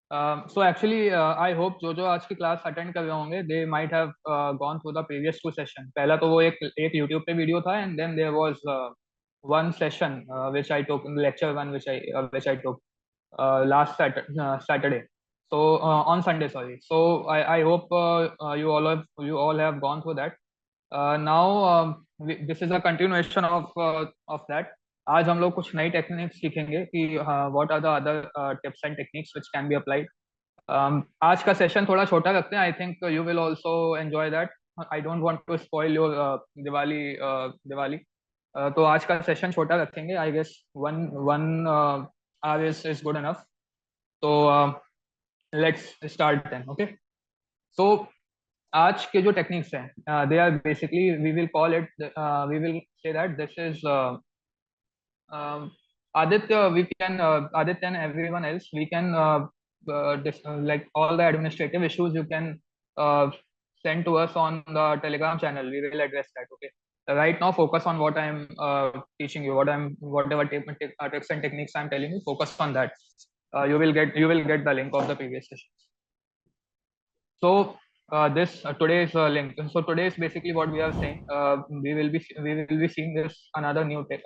So actually, I hope जो आज की क्लास अटेंड कर रहे होंगे, they might have gone through the previous two session. पहला तो वो एक YouTube पे वीडियो था, and then there was one session which I took, lecture one which I took last Saturday. So on Sunday, sorry. So I hope you all have gone through that. Now this is a continuation of that. आज हम लोग कुछ नई techniques सीखेंगे कि what are the other tips and techniques which can be applied. आज का session थोड़ा छोटा रखते हैं. I think you will also enjoy that. I don't want to spoil your Diwali. तो आज का सेशन छोटा रखेंगे. I guess one one hour is good enough. तो let's start then. Okay. So आज के जो टेक्निक्स हैं, they are basically, we will call it, we will say that this is Aditya. We can Aditya and everyone else, we can like all the administrative issues you can send to us on the Telegram channel. We will address that. Okay. Right now, focus on what I'm teaching you, whatever tips and techniques I'm telling you. Focus on that. You will get the link of the previous session. So this today's link. So today is basically what we are saying. We will be seeing this another new tech,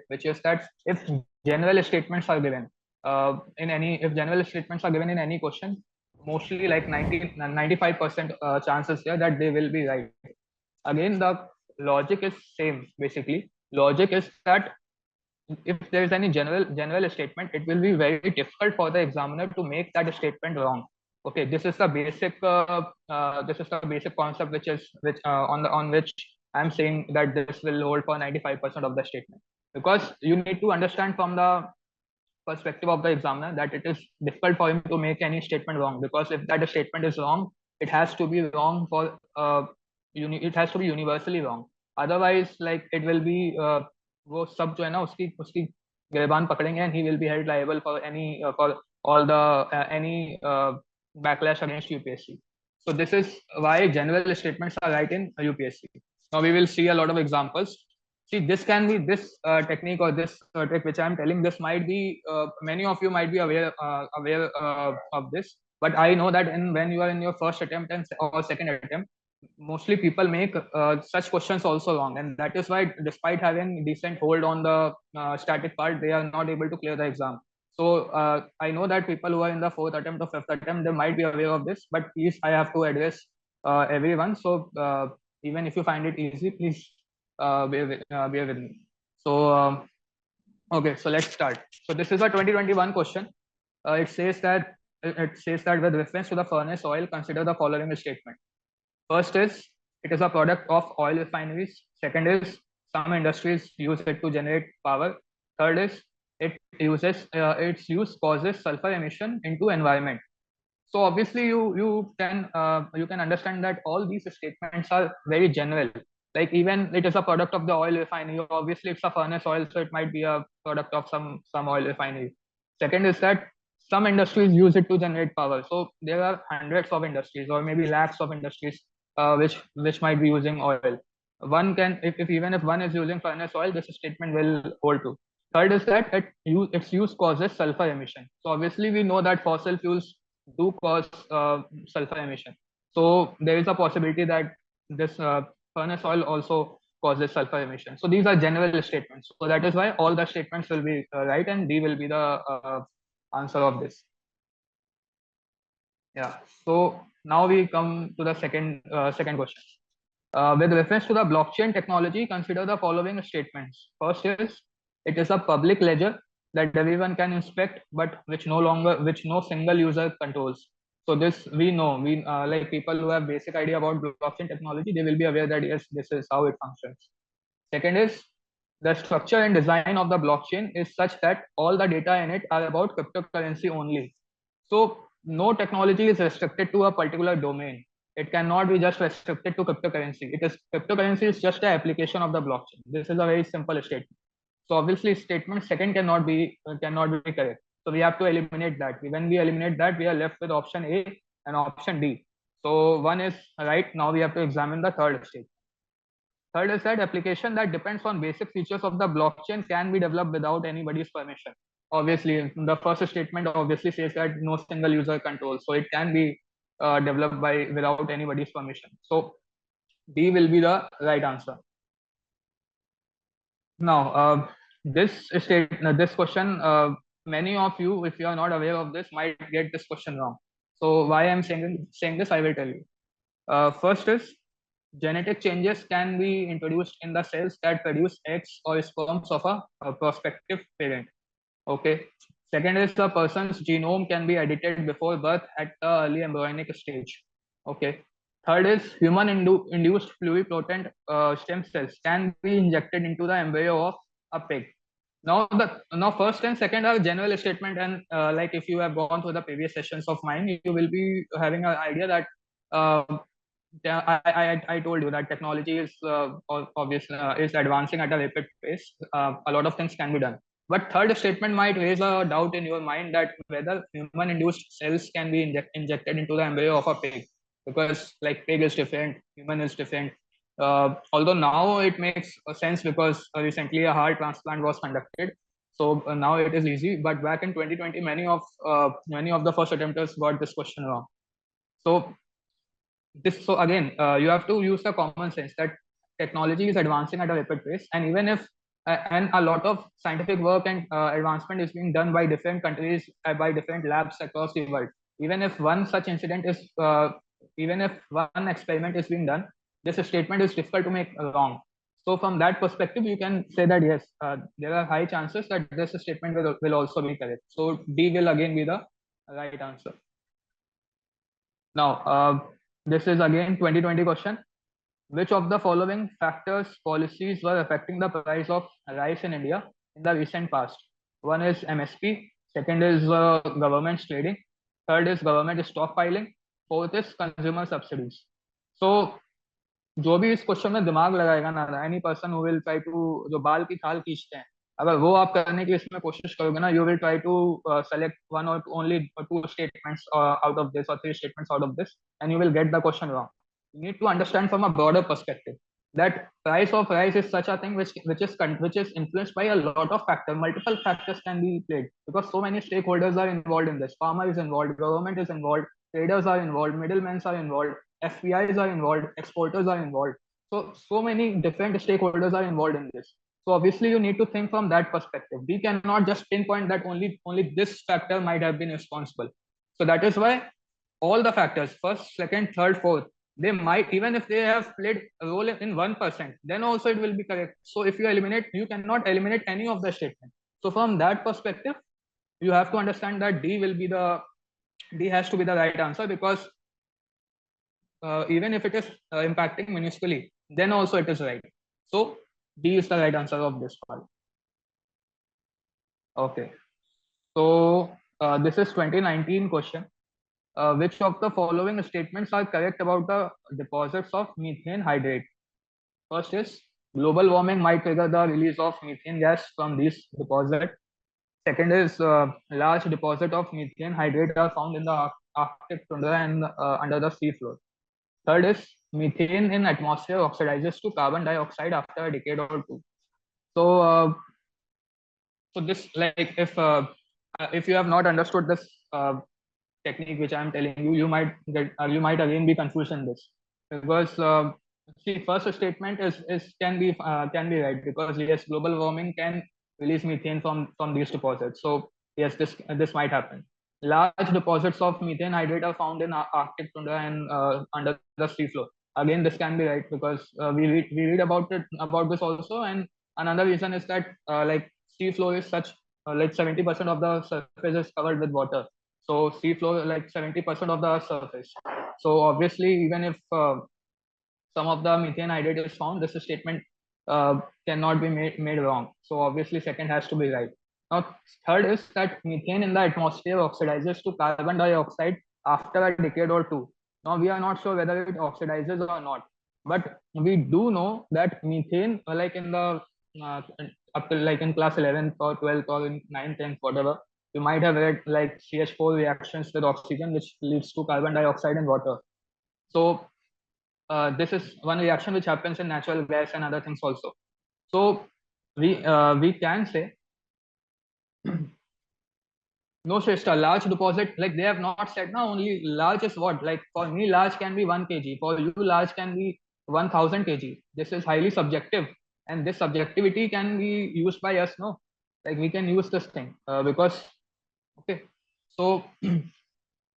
which is that if general statements are given if general statements are given in any question, mostly like 95% chances here that they will be right. Again, the logic is same. Basically, logic is that if there is any general statement, it will be very difficult for the examiner to make that statement wrong. Okay, this is the basic concept which on which I'm saying that this will hold for 95% of the statement, because you need to understand from the perspective of the examiner that it is difficult for him to make any statement wrong, because if that statement is wrong, it has to be wrong for it has to be universally wrong. Otherwise, like, it will be वो सब जो है ना उसकी उसकी गिरबान पकड़ेंगे, and he will be held liable for any for all the any backlash against UPSC. So this is why general statements are right in UPSC. Now we will see a lot of examples. See, this can be this technique or this trick which I'm telling. This might be many of you might be aware of this, but I know that when you are in your first attempt or second attempt, mostly people make such questions also wrong, and that is why, despite having decent hold on the static part, they are not able to clear the exam. So I know that people who are in the fourth attempt or fifth attempt, they might be aware of this, but please, I have to address everyone. So even if you find it easy, please bear with me. So okay, so let's start. So this is a 2021 question. It says that with reference to the furnace oil, consider the following statement. First is, it is a product of oil refineries. Second is, some industries use it to generate power. Third is, its use causes sulfur emission into environment. So obviously you can understand that all these statements are very general. Like, even it is a product of the oil refinery. Obviously, it's a furnace oil, so it might be a product of some oil refinery. Second is that some industries use it to generate power. So there are hundreds of industries, or maybe lakhs of industries, which might be using oil. One can, if even if one is using furnace oil, this statement will hold true. Third is that its use causes sulfur emission. So obviously we know that fossil fuels do cause sulfur emission. So there is a possibility that this furnace oil also causes sulfur emission. So these are general statements. So that is why all the statements will be right, and D will be the answer of this. Yeah. So now we come to the second question. With reference to the blockchain technology, consider the following statements. First is, it is a public ledger that everyone can inspect, but which no single user controls. So this we know. We like people who have basic idea about blockchain technology, they will be aware that yes, this is how it functions. Second is, the structure and design of the blockchain is such that all the data in it are about cryptocurrency only. So no technology is restricted to a particular domain. It cannot be just restricted to cryptocurrency. Cryptocurrency is just an application of the blockchain. This is a very simple statement. So obviously, statement second cannot be correct. So we have to eliminate that. When we eliminate that, we are left with option A and option D. So one is right. Now we have to examine the third statement. Third is that application that depends on basic features of the blockchain can be developed without anybody's permission. obviously the first statement obviously says that no single user controls, so it can be developed by without anybody's permission. So D will be the right answer. Now, this question, many of you, if you are not aware of this, might get this question wrong. So why I'm saying this, I will tell you. First is genetic changes can be introduced in the cells that produce eggs or sperms of a prospective parent. Okay. Second is the person's genome can be edited before birth at the early embryonic stage. Okay. Third is human induced pluripotent stem cells can be injected into the embryo of a pig. Now first and second are general statement, and like if you have gone through the previous sessions of mine, you will be having an idea that uh, I told you that technology is obviously is advancing at a rapid pace. A lot of things can be done. But third statement might raise a doubt in your mind that whether human-induced cells can be injected into the embryo of a pig, because like pig is different, human is different. Although now it makes sense because recently a heart transplant was conducted, so now it is easy. But back in 2020, many of the first attempters got this question wrong. So so again, you have to use the common sense that technology is advancing at a rapid pace, and even if and a lot of scientific work and advancement is being done by different countries, by different labs across the world. Even if one such incident is even if one experiment is being done, this statement is difficult to make wrong. So from that perspective, you can say that yes, there are high chances that this statement will also be correct. So D will again be the right answer. Now, this is again 2020 question. Which of the following factors policies were affecting the price of rice in India in the recent past? One is MSP, second is government trading, third is government stockpiling, fourth is consumer subsidies. So जो भी इस question में दिमाग लगाएगा ना, any person who will try to, जो बाल की खाल खींचते हैं, अगर वो आप करने की इसमें कोशिश करोगे ना, you will try to select one और only two statements out of this और three statements out of this, and you will get the question wrong. You need to understand from a broader perspective that price of rice is such a thing which is influenced by a lot of factors. Multiple factors can be played because so many stakeholders are involved in this. Farmer is involved, government is involved, traders are involved, middlemen are involved, FPIs are involved, exporters are involved. So many different stakeholders are involved in this. So obviously you need to think from that perspective. We cannot just pinpoint that only this factor might have been responsible. So that is why all the factors, first, second, third, fourth, they might, even if they have played a role in 1%, then also it will be correct. So if you cannot eliminate any of the statement. So from that perspective, you have to understand that D has to be the right answer, because even if it is impacting minusculely, then also it is right. So D is the right answer of this part. Okay. So this is 2019 question. Which of the following statements are correct about the deposits of methane hydrate? First is global warming might trigger the release of methane gas from these deposits. Second is large deposit of methane hydrate are found in the Arctic tundra and under the sea floor. Third is methane in atmosphere oxidizes to carbon dioxide after a decade or two. So, so this, like if you have not understood this technique which I am telling you, you might again be confused in this, because see, first statement is can be right, because yes, global warming can release methane from these deposits. So yes, this might happen. Large deposits of methane hydrate are found in Arctic tundra and under the sea floor. Again, this can be right, because we read about this also. And another reason is that like sea floor is such like 70% of the surface is covered with water. So sea floor like 70% of the surface. So obviously, even if some of the methane hydrate is found, this statement cannot be made wrong. So obviously, second has to be right. Now, third is that methane in the atmosphere oxidizes to carbon dioxide after a decade or two. Now, we are not sure whether it oxidizes or not, but we do know that methane, like in the up to like in class 11th or 12th or in 9th, 10th, whatever, you might have read like CH4 reactions with oxygen, which leads to carbon dioxide and water. So this is one reaction which happens in natural gas and other things also. So we can say No, Shrestha, large deposit, like they have not said now, only large is what? Like for me, large can be 1 kg. For you, large can be 1000 kg. This is highly subjective. And this subjectivity can be used by us, no? Like we can use this thing because, okay. So,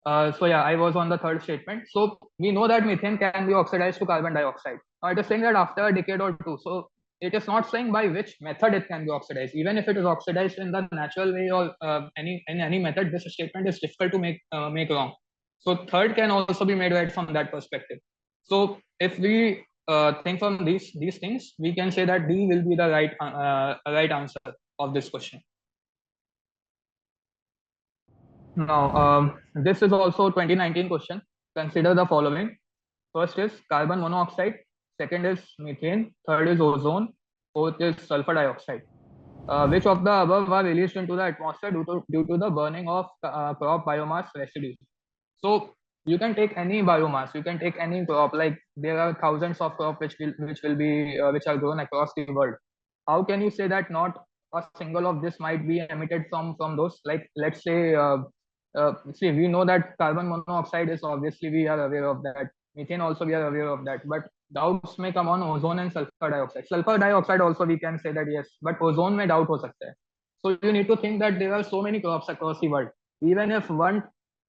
so yeah, I was on the third statement. So we know that methane can be oxidized to carbon dioxide. Now it is saying that after a decade or two. So it is not saying by which method it can be oxidized. Even if it is oxidized in the natural way or any method, this statement is difficult to make wrong. So third can also be made right from that perspective. So if we think from these things, we can say that D will be the right answer of this question. Now, this is also 2019 question. Consider the following. First is carbon monoxide. Second is methane. Third is ozone. Fourth is sulfur dioxide. Which of the above are released into the atmosphere due to the burning of crop biomass residues? So you can take any biomass. You can take any crop. Like there are thousands of crop which are grown across the world. How can you say that not a single of this might be emitted from those? Like let's say, see, we know that carbon monoxide is obviously we are aware of that. Methane also we are aware of that. But doubts may come on ozone and sulfur dioxide. Sulfur dioxide also we can say that yes, but ozone may doubt हो सकता है. So you need to think that there are so many crops across the world. Even if one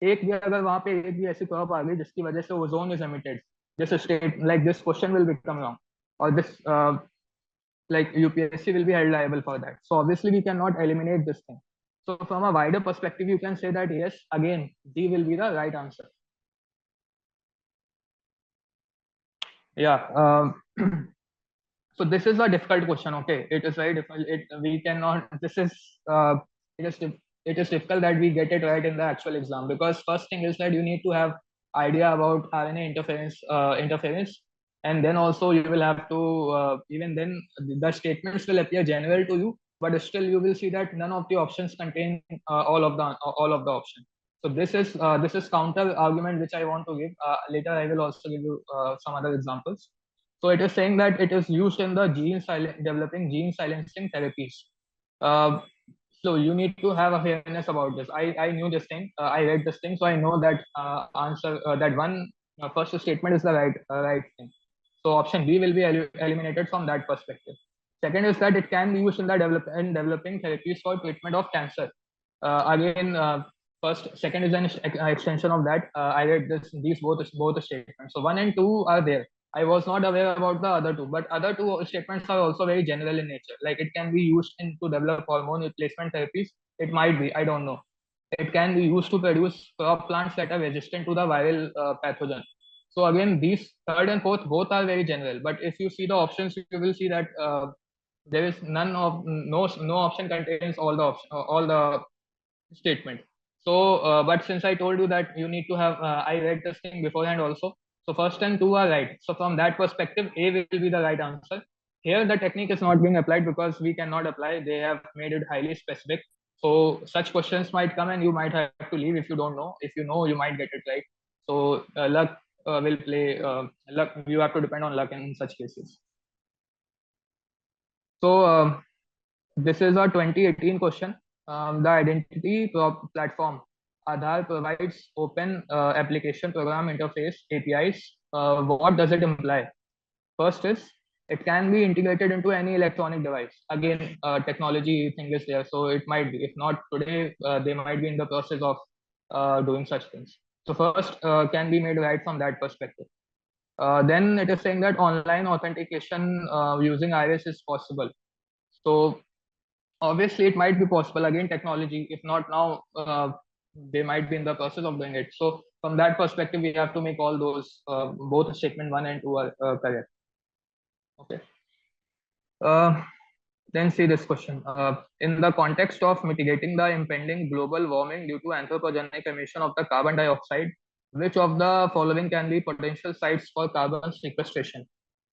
एक भी अगर वहां पे एक भी ऐसी क्रॉप आ गई जिसकी वजह से ozone is emitted, this state like this question will become wrong, or this like UPSC will be held liable for that. So obviously we cannot eliminate this thing. So from a wider perspective, you can say that yes, again, D will be the right answer. Yeah. So this is a difficult question. Okay, it is very difficult. We cannot. This is it is it is difficult that we get it right in the actual exam, because first thing is that you need to have idea about RNA interference, and then also you will have to even then the statements will appear general to you, but still you will see that none of the options contain all of the options. So this is counter argument which I want to give. Later I will also give you some other examples. So it is saying that it is used in the developing gene silencing therapies. Uh, so you need to have awareness about this. I knew this thing. I read this thing, so I know that answer that one first statement is the right thing. So option B will be eliminated from that perspective. Second is that it can be used in developing therapies for treatment of cancer. Again, second is an extension of that. I read these both statements. So one and two are there. I was not aware about the other two, but other two statements are also very general in nature. Like it can be used to develop hormone replacement therapies. It might be, I don't know. It can be used to produce crop plants that are resistant to the viral pathogen. So again, these third and fourth both are very general. But if you see the options, you will see that there is no option contains all the statement. So, but since I told you that you need to have, I read this thing beforehand also. So first and two are right. So from that perspective, A will be the right answer. Here, the technique is not being applied because we cannot apply. They have made it highly specific. So such questions might come and you might have to leave if you don't know. If you know, you might get it right. So luck will play. Luck. You have to depend on luck in such cases. So this is a 2018 question. The identity platform Aadhaar provides open application program interface APIs. What does it imply? First is it can be integrated into any electronic device. Again, technology thing is there, so it might be. If not today, they might be in the process of doing such things. So first can be made right from that perspective. Then it is saying that online authentication using iris is possible. So obviously it might be possible, again technology, if not now, they might be in the process of doing it. So from that perspective we have to make all those both statement one and two are correct. Okay. uh, then see this question. In the context of mitigating the impending global warming due to anthropogenic emission of the carbon dioxide, which of the following can be potential sites for carbon sequestration?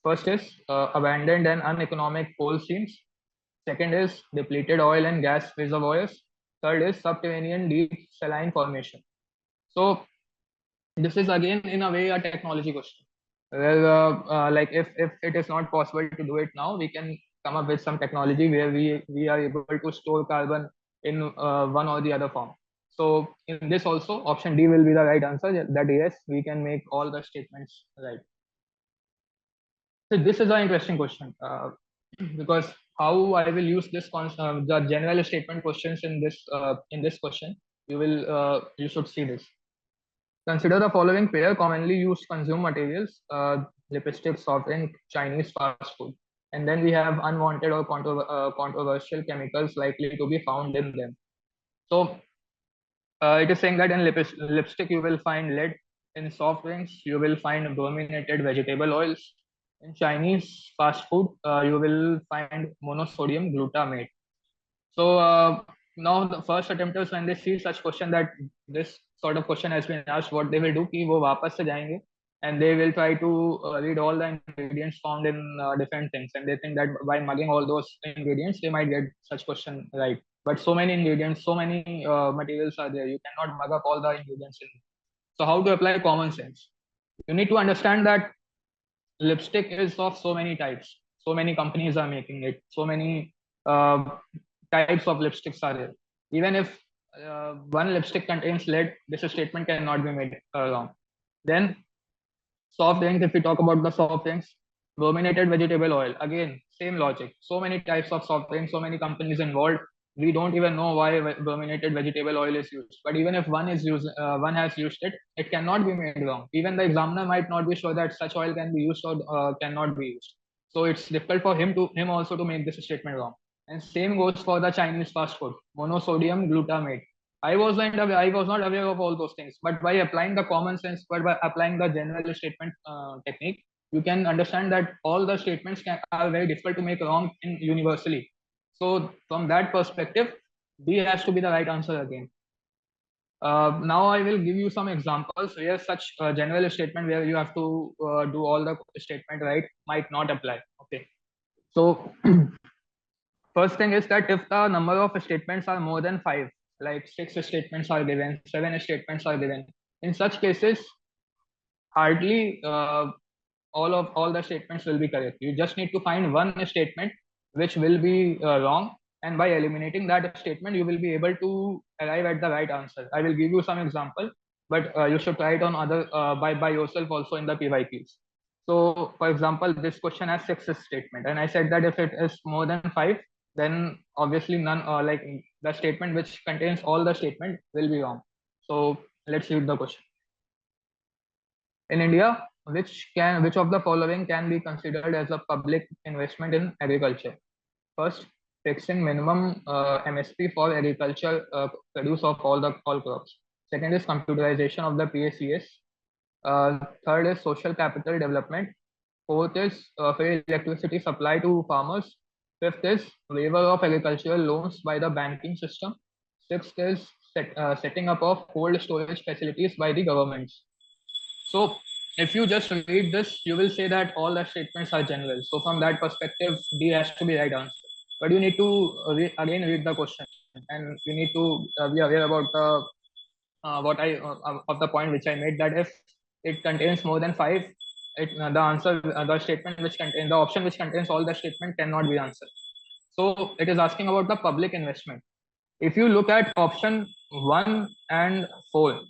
First is abandoned and uneconomic coal seams. Second is depleted oil and gas reservoirs. Third is subterranean deep saline formation. So this is again in a way a technology question. Well, like if it is not possible to do it now, we can come up with some technology where we are able to store carbon in one or the other form. So in this also, option D will be the right answer. That yes, we can make all the statements right. So this is an interesting question because how I will use the general statement questions in this question. You should see this. Consider the following pair commonly used consumer materials: lipstick, soft drink, Chinese fast food. And then we have unwanted or controversial chemicals likely to be found in them. So it is saying that in lipstick you will find lead. In soft drinks you will find brominated vegetable oils. In Chinese fast food you will find monosodium glutamate. So now the first attempters, when they see such question, that this sort of question has been asked, what they will do कि वो वापस से जाएंगे and they will try to read all the ingredients found in different things, and they think that by mugging all those ingredients they might get such question right. But so many ingredients, so many materials are there, you cannot mug up all the ingredients in. So how to apply common sense? You need to understand that lipstick is of so many types, so many companies are making it, so many uh, types of lipsticks are there. Even if one lipstick contains lead, this statement cannot be made wrong. Then soft drinks, if we talk about the soft drinks, brominated vegetable oil, again same logic, so many types of soft drinks, so many companies involved, we don't even know why brominated vegetable oil is used. But even if one has used it, it cannot be made wrong. Even the examiner might not be sure that such oil can be used or cannot be used. So it's difficult for him also to make this statement wrong. And same goes for the Chinese fast food, monosodium glutamate. I was not aware of all those things, but by applying the common sense, but by applying the general statement technique, you can understand that all the are very difficult to make wrong in universally. So from that perspective, B has to be the right answer again. Now I will give you some examples where such general statement where you have to do all the statement right might not apply. Okay. So first thing is that if the number of statements are more than five, like six statements are given, seven statements are given, in such cases, hardly all the statements will be correct. You just need to find one statement which will be wrong, and by eliminating that statement, you will be able to arrive at the right answer. I will give you some example, but you should try it on other by yourself also in the PYQs. So, for example, this question has six statement, and I said that if it is more than five, then obviously none like the statement which contains all the statement will be wrong. So let's read the question. In India, which of the following can be considered as a public investment in agriculture? First, fixing minimum MSP for agriculture produce of all crops. Second is computerization of the PACS. Third is social capital development. Fourth is free electricity supply to farmers. Fifth is waiver of agricultural loans by the banking system. Sixth is setting up of cold storage facilities by the governments. So if you just read this, you will say that all the statements are general. So from that perspective, D has to be right answer. But you need to again read the question, and you need to be aware about the what I of the point which I made, that if it contains more than five, the statement which contains the option which contains all the statement cannot be answered. So it is asking about the public investment. If you look at option 1 and 4,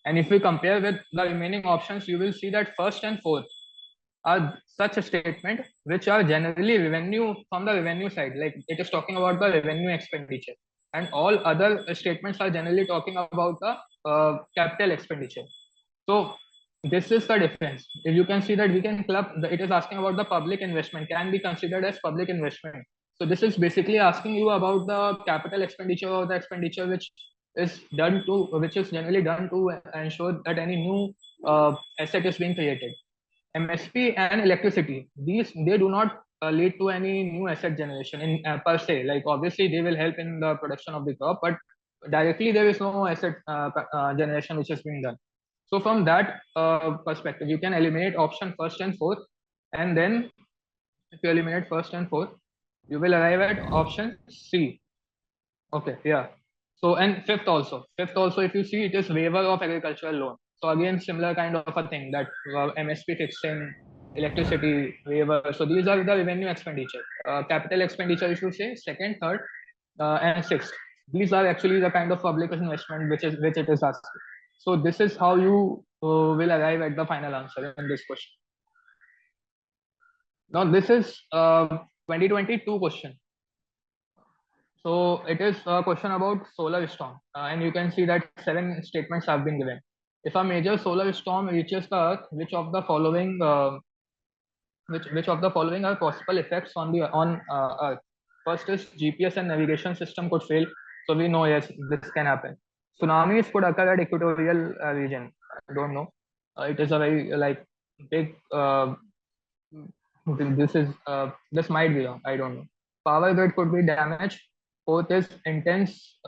and if we compare with the remaining options, you will see that first and fourth are such a statement which are generally revenue from the revenue side, like it is talking about the revenue expenditure, and all other statements are generally talking about the capital expenditure. So this is the difference. If you can see that we can club, it is asking about the public investment can be considered as public investment. So this is basically asking you about the capital expenditure or the expenditure which is generally done to ensure that any new asset is being created. MSP and electricity, these they do not lead to any new asset generation in per se. Like obviously they will help in the production of the crop, but directly there is no asset generation which is being done. So from that perspective, you can eliminate option first and fourth, and then if you eliminate first and fourth, you will arrive at option C. Okay, yeah. So and fifth also, if you see, it is waiver of agricultural loan. So again, similar kind of a thing, that MSP fixing, electricity waiver. So these are the revenue expenditure. Capital expenditure, if you say second, third, and sixth. These are actually the kind of public investment which it is asking. So this is how you will arrive at the final answer in this question. Now this is 2022 question. So it is a question about solar storm, and you can see that 7 statements have been given. If a major solar storm reaches the Earth, which of the following are possible effects on the on Earth? First is GPS and navigation system could fail. So we know, yes, this can happen. Tsunamis could occur at equatorial region. I don't know. It is a very like big. This might be wrong. I don't know. Power grid could be damaged. Fourth is intense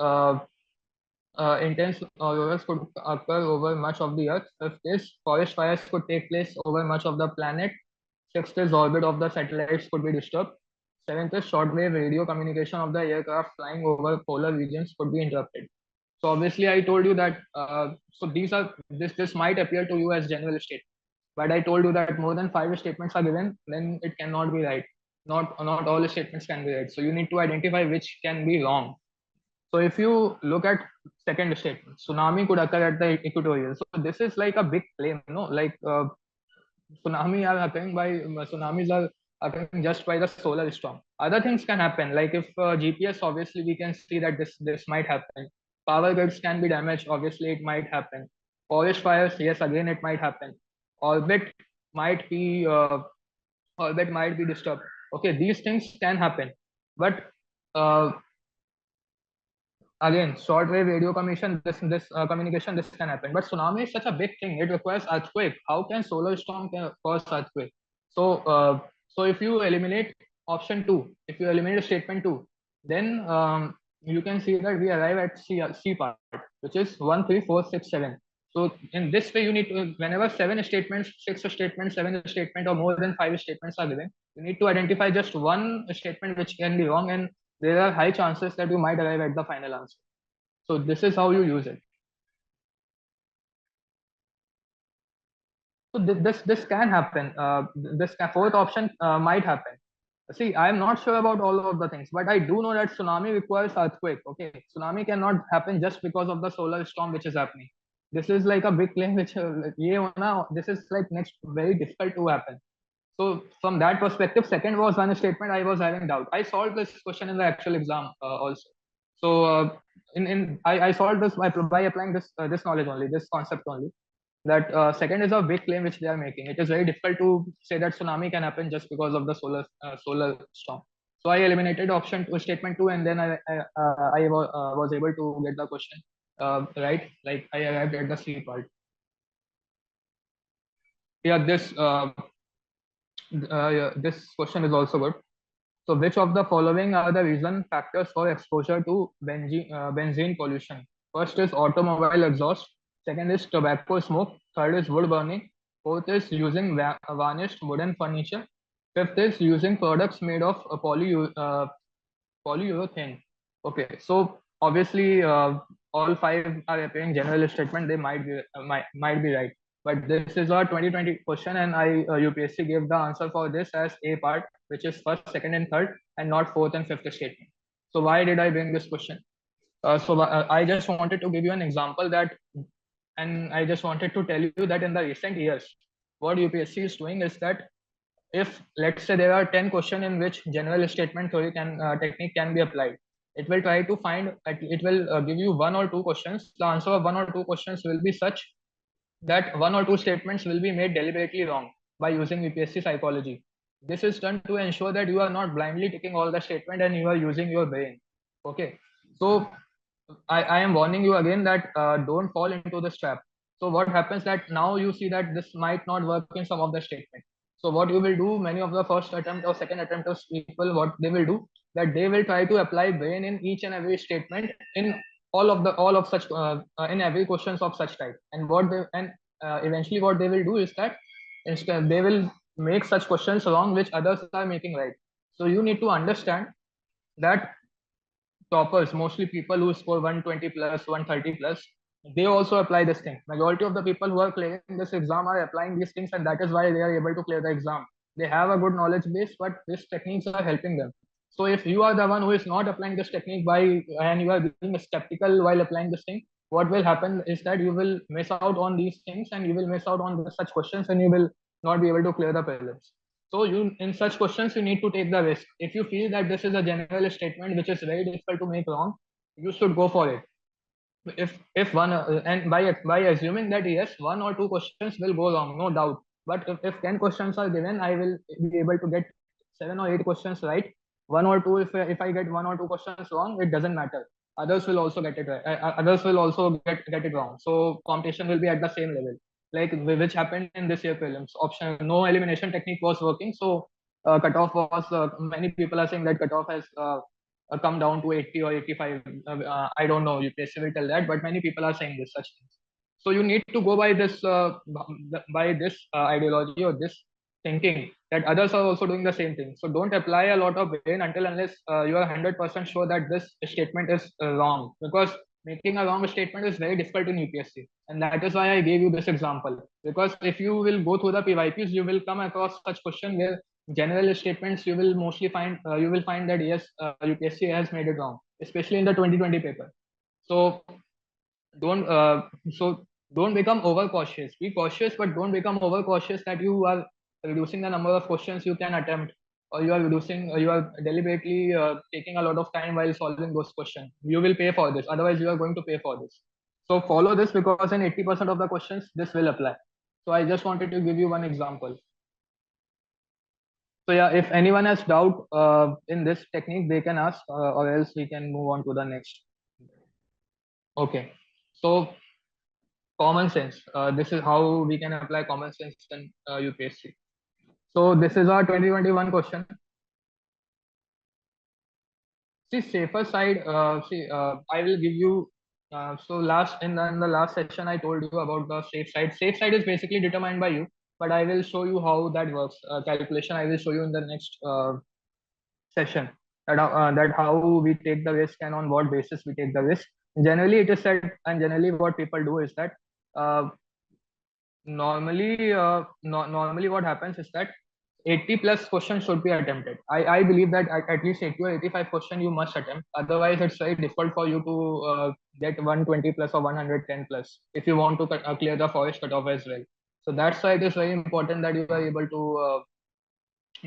auroras could occur over much of the Earth. Fifth is forest fires could take place over much of the planet. Sixth is orbit of the satellites could be disturbed. Seventh is shortwave radio communication of the aircraft flying over polar regions could be interrupted. So obviously, I told you that. So this might appear to you as general statement, but I told you that more than 5 statements are given, then it cannot be right. Not all statements can be right. So you need to identify which can be wrong. So if you look at second statement, tsunami could occur at the equatorial. So this is like a big claim, like tsunamis are occurring just by the solar storm. Other things can happen, like if GPS, obviously we can see that this might happen. Power grids can be damaged, obviously it might happen. Forest fires, yes, again it might happen. Orbit might be uh, orbit might be disturbed. Okay, these things can happen, but uh, again, shortwave radio communication, this can happen. But tsunami is such a big thing, it requires earthquake. How can solar storm cause earthquake? So uh, so if you eliminate option 2, if you eliminate statement 2, then you can see that we arrive at C part, which is 1, 3, 4, 6, 7. So in this way, you need to, whenever 7 statements, 6 statements, 7 statement, or more than 5 statements are given, you need to identify just one statement which can be wrong, and there are high chances that you might arrive at the final answer. So this is how you use it. So this can happen. Fourth option might happen. See, I am not sure about all of the things, but I do know that tsunami requires earthquake. Okay, tsunami cannot happen just because of the solar storm which is happening. This is like a big claim which this is like next very difficult to happen. So from that perspective, second was one statement I was having doubt. I solved this question in the actual exam also. So I solved this by applying this knowledge only, this concept only. That second is a big claim which they are making. It is very difficult to say that tsunami can happen just because of the solar storm. So I eliminated option two, statement 2, and then I was able to get the question right. Like I arrived at the C part. Yeah, this question is also good. So, which of the following are the reason factors for exposure to benzene pollution? First is automobile exhaust. Second is tobacco smoke. Third is wood burning. Fourth is using varnished wooden furniture. Fifth is using products made of polyurethane. Okay, so obviously all 5 are appearing general statement. They might be right, but this is a 2020 question, and UPSC gave the answer for this as A part, which is first, second, and third, and not fourth and fifth statement. So why did I bring this question? I just wanted to give you an example and I just wanted to tell you that in the recent years, what UPSC is doing is that if let's say there are 10 questions in which general statement theory technique can be applied, it will try to find, it will give you 1 or 2 questions. The answer of 1 or 2 questions will be such that 1 or 2 statements will be made deliberately wrong by using UPSC psychology. This is done to ensure that you are not blindly taking all the statement and you are using your brain. Okay, so I am warning you again that don't fall into this trap. So what happens that now you see that this might not work in some of the statement. So what you will do, many of the first attempt or second attempt of people, what they will do, that they will try to apply brain in each and every statement in all of such in every questions of such type. And eventually what they will do is that instead they will make such questions wrong which others are making right. So you need to understand that toppers, mostly people who score 120 plus, 130 plus, they also apply this thing. Majority of the people who are clearing this exam are applying these things, and that is why they are able to clear the exam. They have a good knowledge base, but these techniques are helping them. So if you are the one who is not applying this technique and you are being skeptical while applying this thing, what will happen is that you will miss out on these things and you will miss out on such questions and you will not be able to clear the prelims. So you, in such questions, you need to take the risk. If you feel that this is a general statement which is very difficult to make wrong, you should go for it. If one and by assuming that yes, one or two questions will go wrong, no doubt. But if 10 questions are given, I will be able to get 7 or 8 questions right. One or two, if I get one or two questions wrong, it doesn't matter. Others will also get it right. Others will also get it wrong. So competition will be at the same level, like which happened in this year prelims. Option no elimination technique was working, so cutoff was. Many people are saying that cutoff has come down to 80 or 85. I don't know. UPSC will tell that, but many people are saying this such things. So you need to go by this ideology or this thinking that others are also doing the same thing. So don't apply a lot of brain until unless you are 100% sure that this statement is wrong, because making a wrong statement is very difficult in UPSC, and that is why I gave you this example. Because if you will go through the PYQs, you will come across such question where general statements you will mostly find you will find that yes, UPSC has made it wrong, especially in the 2020 paper. So don't so don't become overcautious. Be cautious, but don't become overcautious that you are reducing the number of questions you can attempt, or you are reducing, you are deliberately taking a lot of time while solving those questions. You will pay for this. Otherwise, you are going to pay for this. So follow this, because in 80% of the questions, this will apply. So I just wanted to give you one example. So yeah, if anyone has doubt in this technique, they can ask, or else we can move on to the next. Okay. So common sense. This is how we can apply common sense in UPSC. So this is our 2021 question. See, safer side. I will give you. So in the last session, I told you about the safe side. Safe side is basically determined by you, but I will show you how that works. Calculation I will show you in the next session. That how we take the risk and on what basis we take the risk. Generally, it is said, and generally what people do is that uh, normally what happens is that 80 plus questions should be attempted. I believe that at least 80 or 85 question you must attempt. Otherwise, it's very difficult for you to get 120 plus or 110 plus if you want to clear the forest cutoff as well. So that's why it is very important that you are able to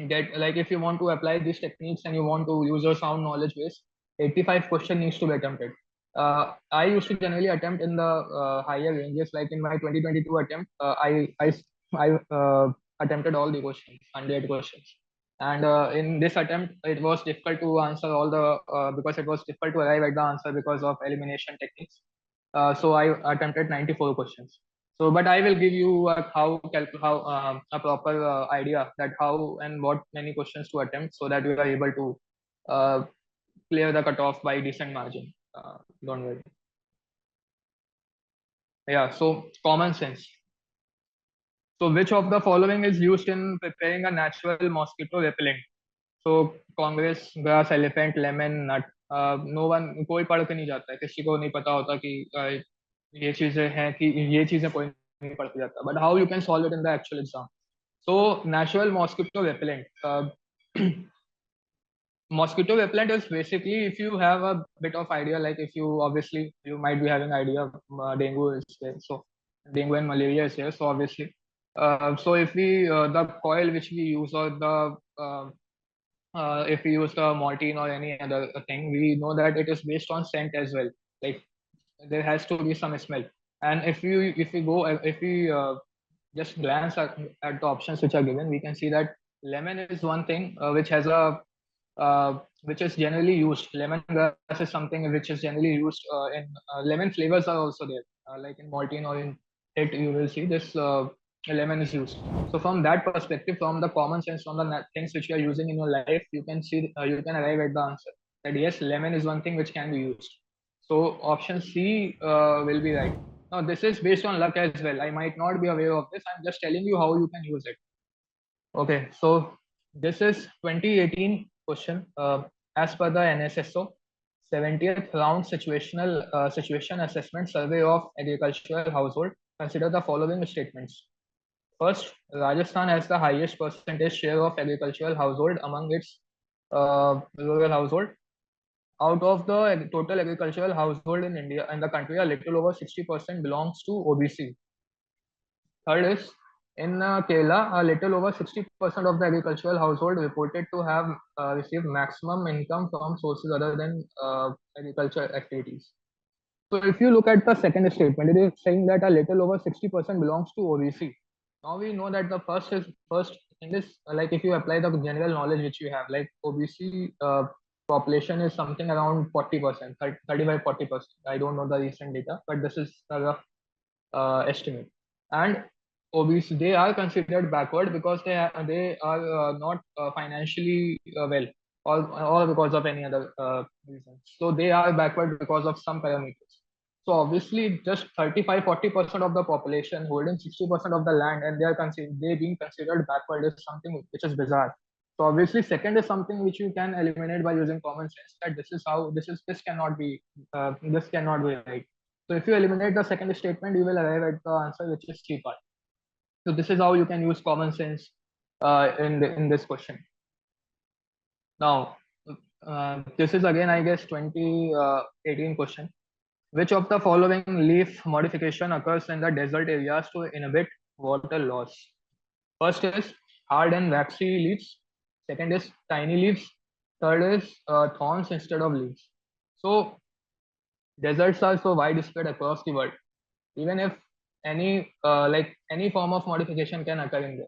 get, like, if you want to apply these techniques and you want to use your sound knowledge base, 85 question needs to be attempted. I used to generally attempt in the higher ranges. Like in my 2022 attempt, I attempted all the questions, 100 questions. And in this attempt, it was difficult to answer all the because it was difficult to arrive at the answer because of elimination techniques. So I attempted 94 questions. So, but I will give you a proper idea that how and what many questions to attempt, so that you are able to uh, clear the cutoff by decent margin. Don't worry. Yeah. So common sense. So which of the following is used in preparing a natural mosquito repellent? So Congress, grass, elephant, lemon, nut. No one, कोई पढ़ के नहीं जाता है, किसी को नहीं पता होता कि ये चीजें हैं, कि ये चीजें कोई नहीं पढ़ के जाता. But how you can solve it in the actual exam? So natural mosquito repellent. Mosquito repellent is basically, if you have a bit of idea, like if you obviously you might be having idea, dengue is there, so dengue and malaria is here, so obviously. So if we the coil which we use, or the if we use the Mortine or any other thing, we know that it is based on scent as well. Like there has to be some smell. And if we just glance at the options which are given, we can see that lemon is one thing which is generally used. Lemongrass is something which is generally used in lemon flavors are also there. Like in Mortine or in it, you will see this lemon is used. So from that perspective, from the common sense, from the things which you are using in your life, you can see you can arrive at the answer that yes, lemon is one thing which can be used. So option C will be right. Now this is based on luck as well. I might not be aware of this. I'm just telling you how you can use it. Okay, so this is 2018 question. As per the NSSO, 70th round situation assessment survey of agricultural household, consider the following statements. First, Rajasthan has the highest percentage share of agricultural household among its rural household. Out of the total agricultural household in India and the country, a little over 60% belongs to OBC. Third is in Kerala, a little over 60% of the agricultural household reported to have received maximum income from sources other than agriculture activities. So if you look at the second statement, it is saying that a little over 60% belongs to OBC. Now we know that the first thing is like if you apply the general knowledge which you have, like OBC population is something around 40%, 35-40%. I don't know the recent data, but this is a rough estimate. And obviously they are considered backward because they are not financially well, or because of any other reason. So they are backward because of some parameters. So obviously just 35-40% of the population holding 60% of the land, and they being considered backward is something which is bizarre. So obviously second is something which you can eliminate by using common sense, that this cannot be right. So if you eliminate the second statement, you will arrive at the answer, which is C part. So this is how you can use common sense in this question. Now, this is again, I guess, 2018 question. Which of the following leaf modification occurs in the desert areas to inhibit water loss? First is hard and waxy leaves. Second is tiny leaves. Third is thorns instead of leaves. So deserts are so widespread across the world. Even if any form of modification can occur in there.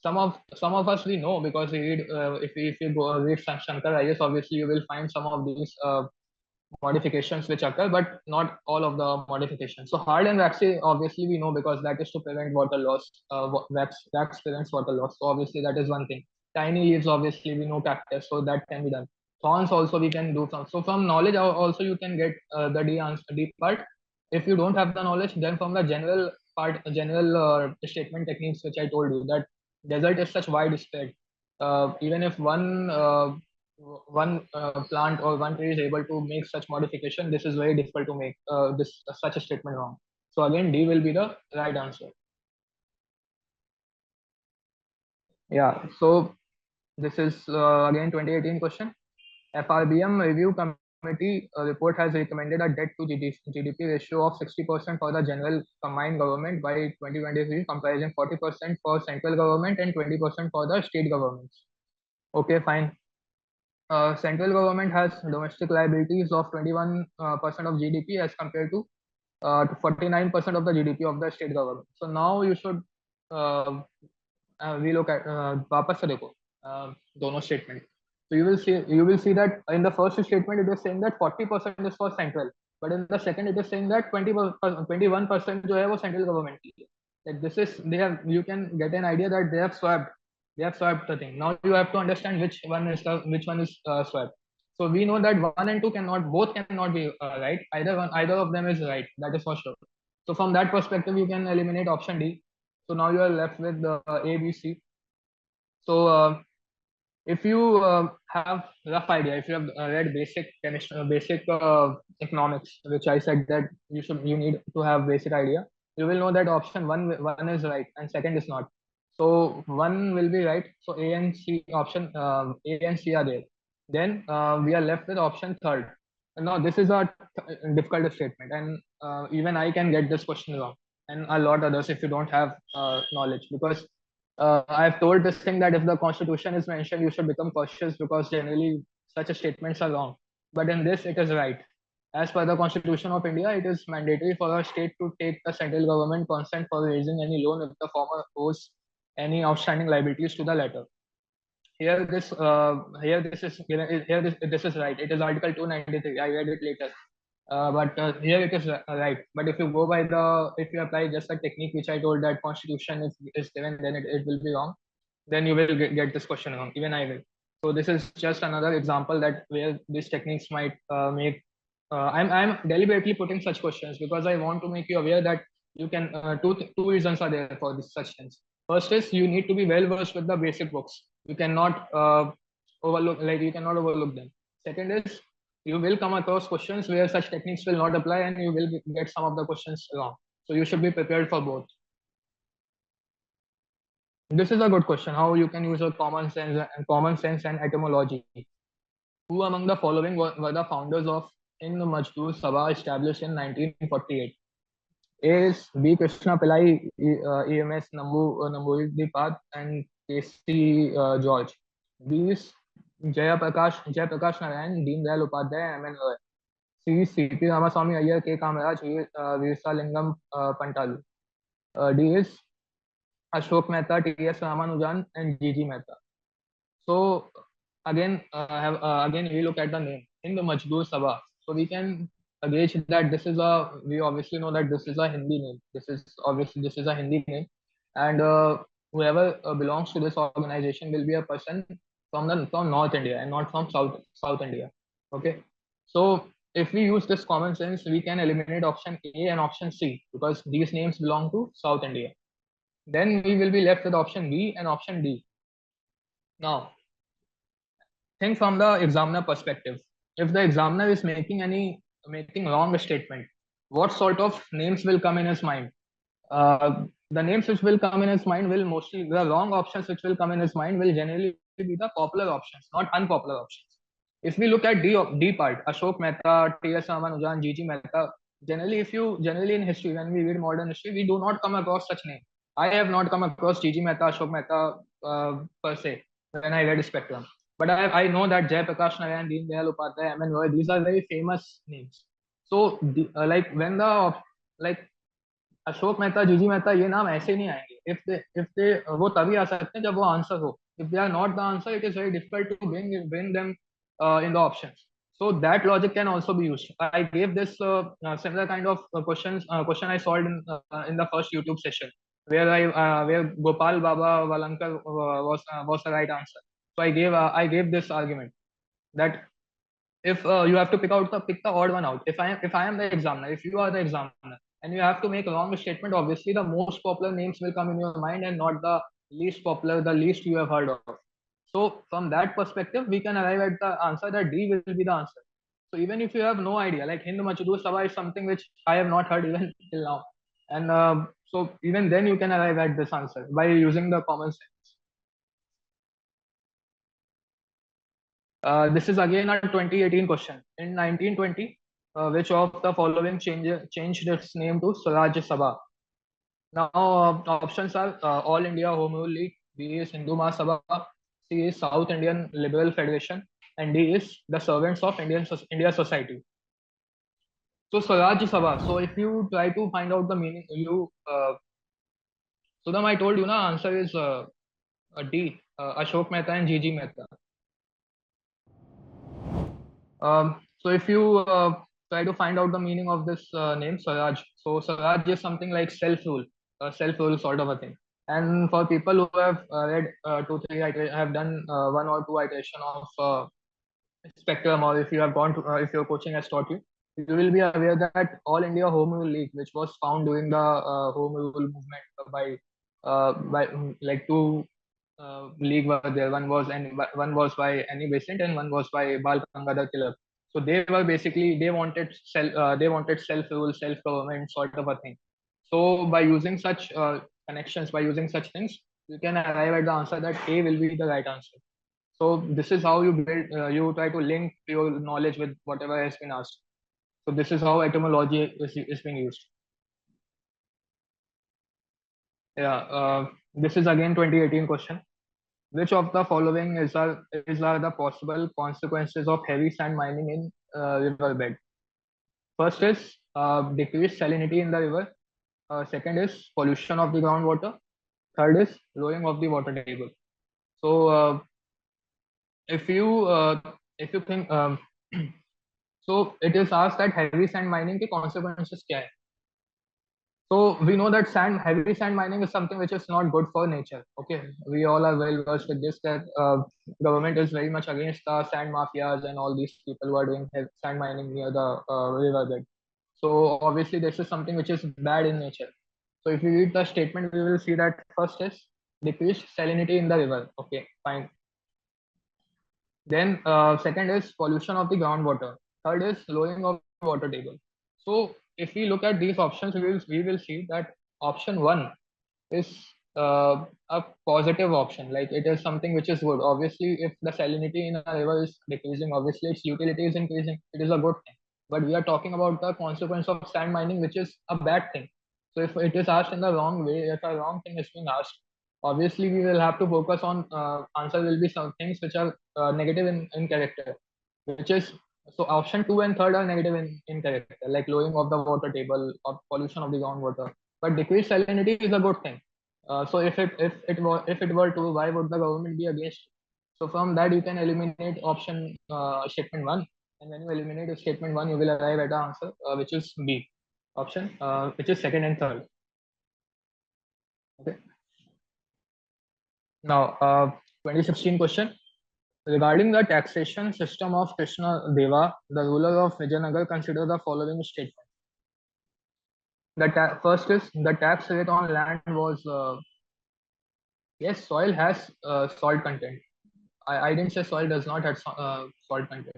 Some of us we know because we read if you go read Shankar IS, obviously you will find some of these modifications which occur, but not all of the modifications. So hard and waxy, obviously we know because that is to prevent water loss. Wax prevents water loss. So obviously that is one thing. Tiny leaves, obviously we know cactus, so that can be done. Thorns also we can do from. So from knowledge also you can get the D part. If you don't have the knowledge, then from the general part, general statement techniques which I told you, that desert is such widespread. Even if one plant or one tree is able to make such modification, this is very difficult to make this such a statement wrong. So again, D will be the right answer. Yeah. So this is again 2018 question. FRBM review committee report has recommended a debt to GDP ratio of 60% for the general combined government by 2023, comprising 40% for central government and 20% for the state governments. Okay, fine. Central government has domestic liabilities of 21% of GDP as compared to 49% of the GDP of the state government. So now you should we look at वापस से देखो दोनों statement. So you will see that in the first statement it is saying that 40% is for central, but in the second it is saying that 21% जो है वो central government की है. Like this is you can get an idea that they have swapped the thing. Now you have to understand which one is swapped. So we know that one and two both cannot be right. Either of them is right. That is for sure. So from that perspective, you can eliminate option D. So now you are left with A, B, C. So if you have rough idea, if you have read basic chemistry, basic economics, which I said that you need to have basic idea, you will know that option one is right and second is not. So one will be right. So A and C option A and C are there. Then we are left with option third. Now this is a difficult statement, and even I can get this question wrong, and a lot others if you don't have knowledge, because I've told this thing that if the constitution is mentioned, you should become cautious because generally such statements are wrong. But in this, it is right. As per the Constitution of India, it is mandatory for a state to take the central government consent for raising any loan if the former owes any outstanding liabilities to the latter. This is right. It is Article 293. I read it later. But here it is right. But if you go by if you apply just the technique which I told, that constitution is given, then it will be wrong. Then you will get this question wrong. Even I will. So this is just another example that where these techniques might make. I'm deliberately putting such questions because I want to make you aware that you can two reasons are there for this such things. First is you need to be well versed with the basic books. You cannot overlook them. Second is you will come across questions where such techniques will not apply and you will get some of the questions wrong. So you should be prepared for both. This is a good question, how you can use a common sense and etymology. Who among the following were the founders of Hind Mazdoor Sabha established in 1948? A is B. Krishna Pillai, EMS Namburi Dipad, and KC George. B is Jayaprakash Narayan, Deen Dayal Upadhyay, MN Roy. C. C.P. Ramaswamy Iyer, K. Kamaraj, Virsalingam Pantalu. D is Ashok Mehta, T.S. Ramanujan, and G.G. Mehta. So again we look at the name in the Majdoor Sabha. So we can gauge that we obviously know that this is a Hindi name. This is a Hindi name, and whoever belongs to this organization will be a person from North India and not from South India. Okay, so if we use this common sense, we can eliminate option A and option C because these names belong to South India. Then we will be left with option B and option D. Now, think from the examiner perspective. If the examiner is making wrong statement, what sort of names will come in his mind? The names which will come in his mind will mostly the wrong options which will come in his mind will generally be the popular options, not unpopular options. If we look at D part, Ashok Mehta, T.S. Ramanujan, G.G. Mehta, generally in history, when we read modern history, we do not come across such names. I have not come across G.G. Mehta, Ashok Mehta per se when I read Spectrum. But I know that Jay Prakash Narayan, Deen Dayal Upadhyay, M.N. Roy, these are very famous names. So like when the like Ashok Mehta जीजी मेहता ये नाम ऐसे नहीं आएंगे if they वो तभी आ सकते हैं जब वो आंसर हो if they are not the answer it is very difficult to bring them in the options so that logic can also be used. I gave this similar kind of question I solved in the first YouTube session where Gopal Baba Valankar was the right answer. So I gave this argument that if you have to pick the odd one out. If I am the examiner, if you are the examiner, and you have to make a wrong statement, obviously the most popular names will come in your mind and not the least popular, the least you have heard of. So from that perspective, we can arrive at the answer that D will be the answer. So even if you have no idea, like Hind Mazdoor Sabha is something which I have not heard even till now, and so even then you can arrive at this answer by using the common sense. This is again a 2018 question. In 1920, which of the following changed its name to Swaraj Sabha? Now, options are All India Home Rule League, B is Hindu Mahasabha, C is South Indian Liberal Federation, and D is the Servants of India Society. So, Swaraj Sabha. So, if you try to find out the meaning, Sudham, I told you, na answer is D, Ashok Mehta and G.G. Mehta. So if you try to find out the meaning of this name Swaraj, so Swaraj is something like self-rule sort of a thing. And for people who have read have done one or two iteration of Spectrum, or if you have gone to if your coaching has taught you, you will be aware that All India Home Rule League, which was found during the Home Rule movement by like two league were there. One was by Annie Besant and one was by Bal Gangadhar Tilak. So they were basically they wanted self rule, self government sort of a thing. So by using such connections, by using such things, you can arrive at the answer that A will be the right answer. So this is how you build. You try to link your knowledge with whatever has been asked. So this is how etymology is being used. Yeah. This is again 2018 question. Which of the following are the possible consequences of heavy sand mining in riverbed? First is decreased salinity in the river. Second is pollution of the groundwater. Third is lowering of the water table. So if you think so it is asked that heavy sand mining के consequences क्या है? So we know that heavy sand mining is something which is not good for nature. Okay, we all are well versed with this that government is very much against the sand mafias and all these people who are doing sand mining near the riverbed. So obviously this is something which is bad in nature. So if we read the statement, we will see that first is decreased salinity in the river. Okay, fine. Then second is pollution of the groundwater. Third is lowering of water table. So if we look at these options, we will see that option one is a positive option. Like it is something which is good. Obviously, if the salinity in a river is decreasing, obviously its utility is increasing. It is a good thing. But we are talking about the consequence of sand mining, which is a bad thing. So if it is asked in the wrong way, if a wrong thing is being asked, obviously we will have to focus on answer will be some things which are negative in character, which is so option two and third are negative in character, like lowering of the water table or pollution of the groundwater. But decreased salinity is a good thing. So if it were to, why would the government be against it? So from that you can eliminate option statement one, and when you eliminate statement one, you will arrive at the answer which is B option, which is second and third. Okay. Now, 2016 question. Regarding the taxation system of Krishna Deva, the ruler of Vijayanagar consider the following statement. First is the tax rate on land was yes, soil has salt content. I didn't say soil does not have salt content.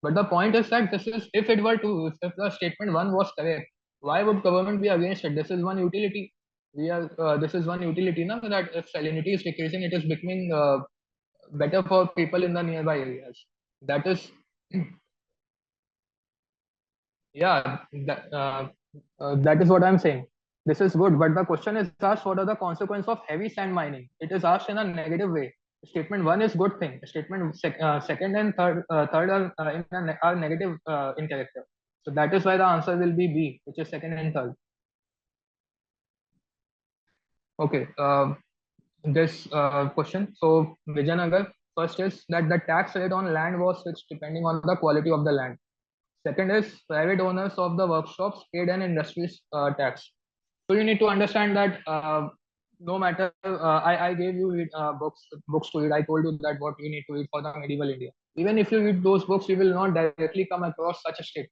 But the point is that this is if it were to if the statement one was correct, why would government be against it? This is one utility. This is one utility now that if salinity is decreasing, it is becoming better for people in the nearby areas. That is yeah, that is what I'm saying. This is good, but the question is asked what are the consequences of heavy sand mining? It is asked in a negative way. Statement one is good thing. Second and third are negative in character. So that is why the answer will be B, which is second and third. Okay. This question. So Vijayanagar, first is that the tax rate on land was fixed depending on the quality of the land. Second is private owners of the workshops paid an industry's tax. So you need to understand that no matter I gave you books to read. I told you that what you need to read for the medieval India. Even if you read those books, you will not directly come across such a statement.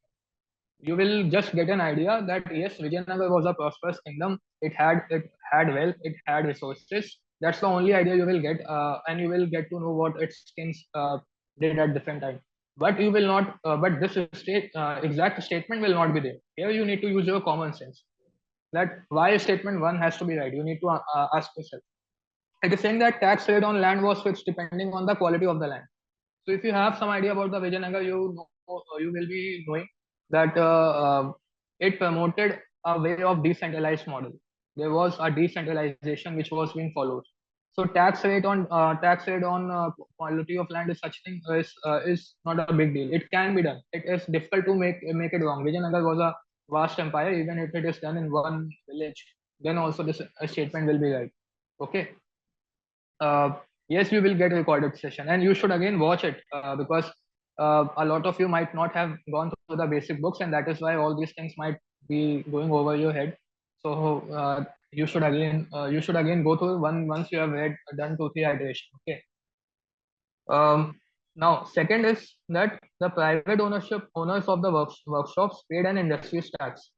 You will just get an idea that yes, Vijayanagar was a prosperous kingdom. It had wealth, it had resources. That's the only idea you will get, and you will get to know what its kings did at different times. But you will not. But this exact statement will not be there. Here you need to use your common sense. That why statement one has to be right. You need to ask yourself. It is saying that tax rate on land was fixed depending on the quality of the land. So if you have some idea about the Vijayanagar, you will be knowing that it promoted a way of decentralized model. There was a decentralization which was being followed. So tax rate on quality of land is such thing is not a big deal. It can be done. It is difficult to make it wrong. Vijayanagar was a vast empire. Even if it is done in one village, then also this statement will be right. Okay. Yes, you will get a recorded session, and you should again watch it because a lot of you might not have gone through the basic books, and that is why all these things might be going over your head. So you should again go through one once you have read done 2 3 iteration. Okay. Now, second is that the private owners of the workshops paid an industry's tax.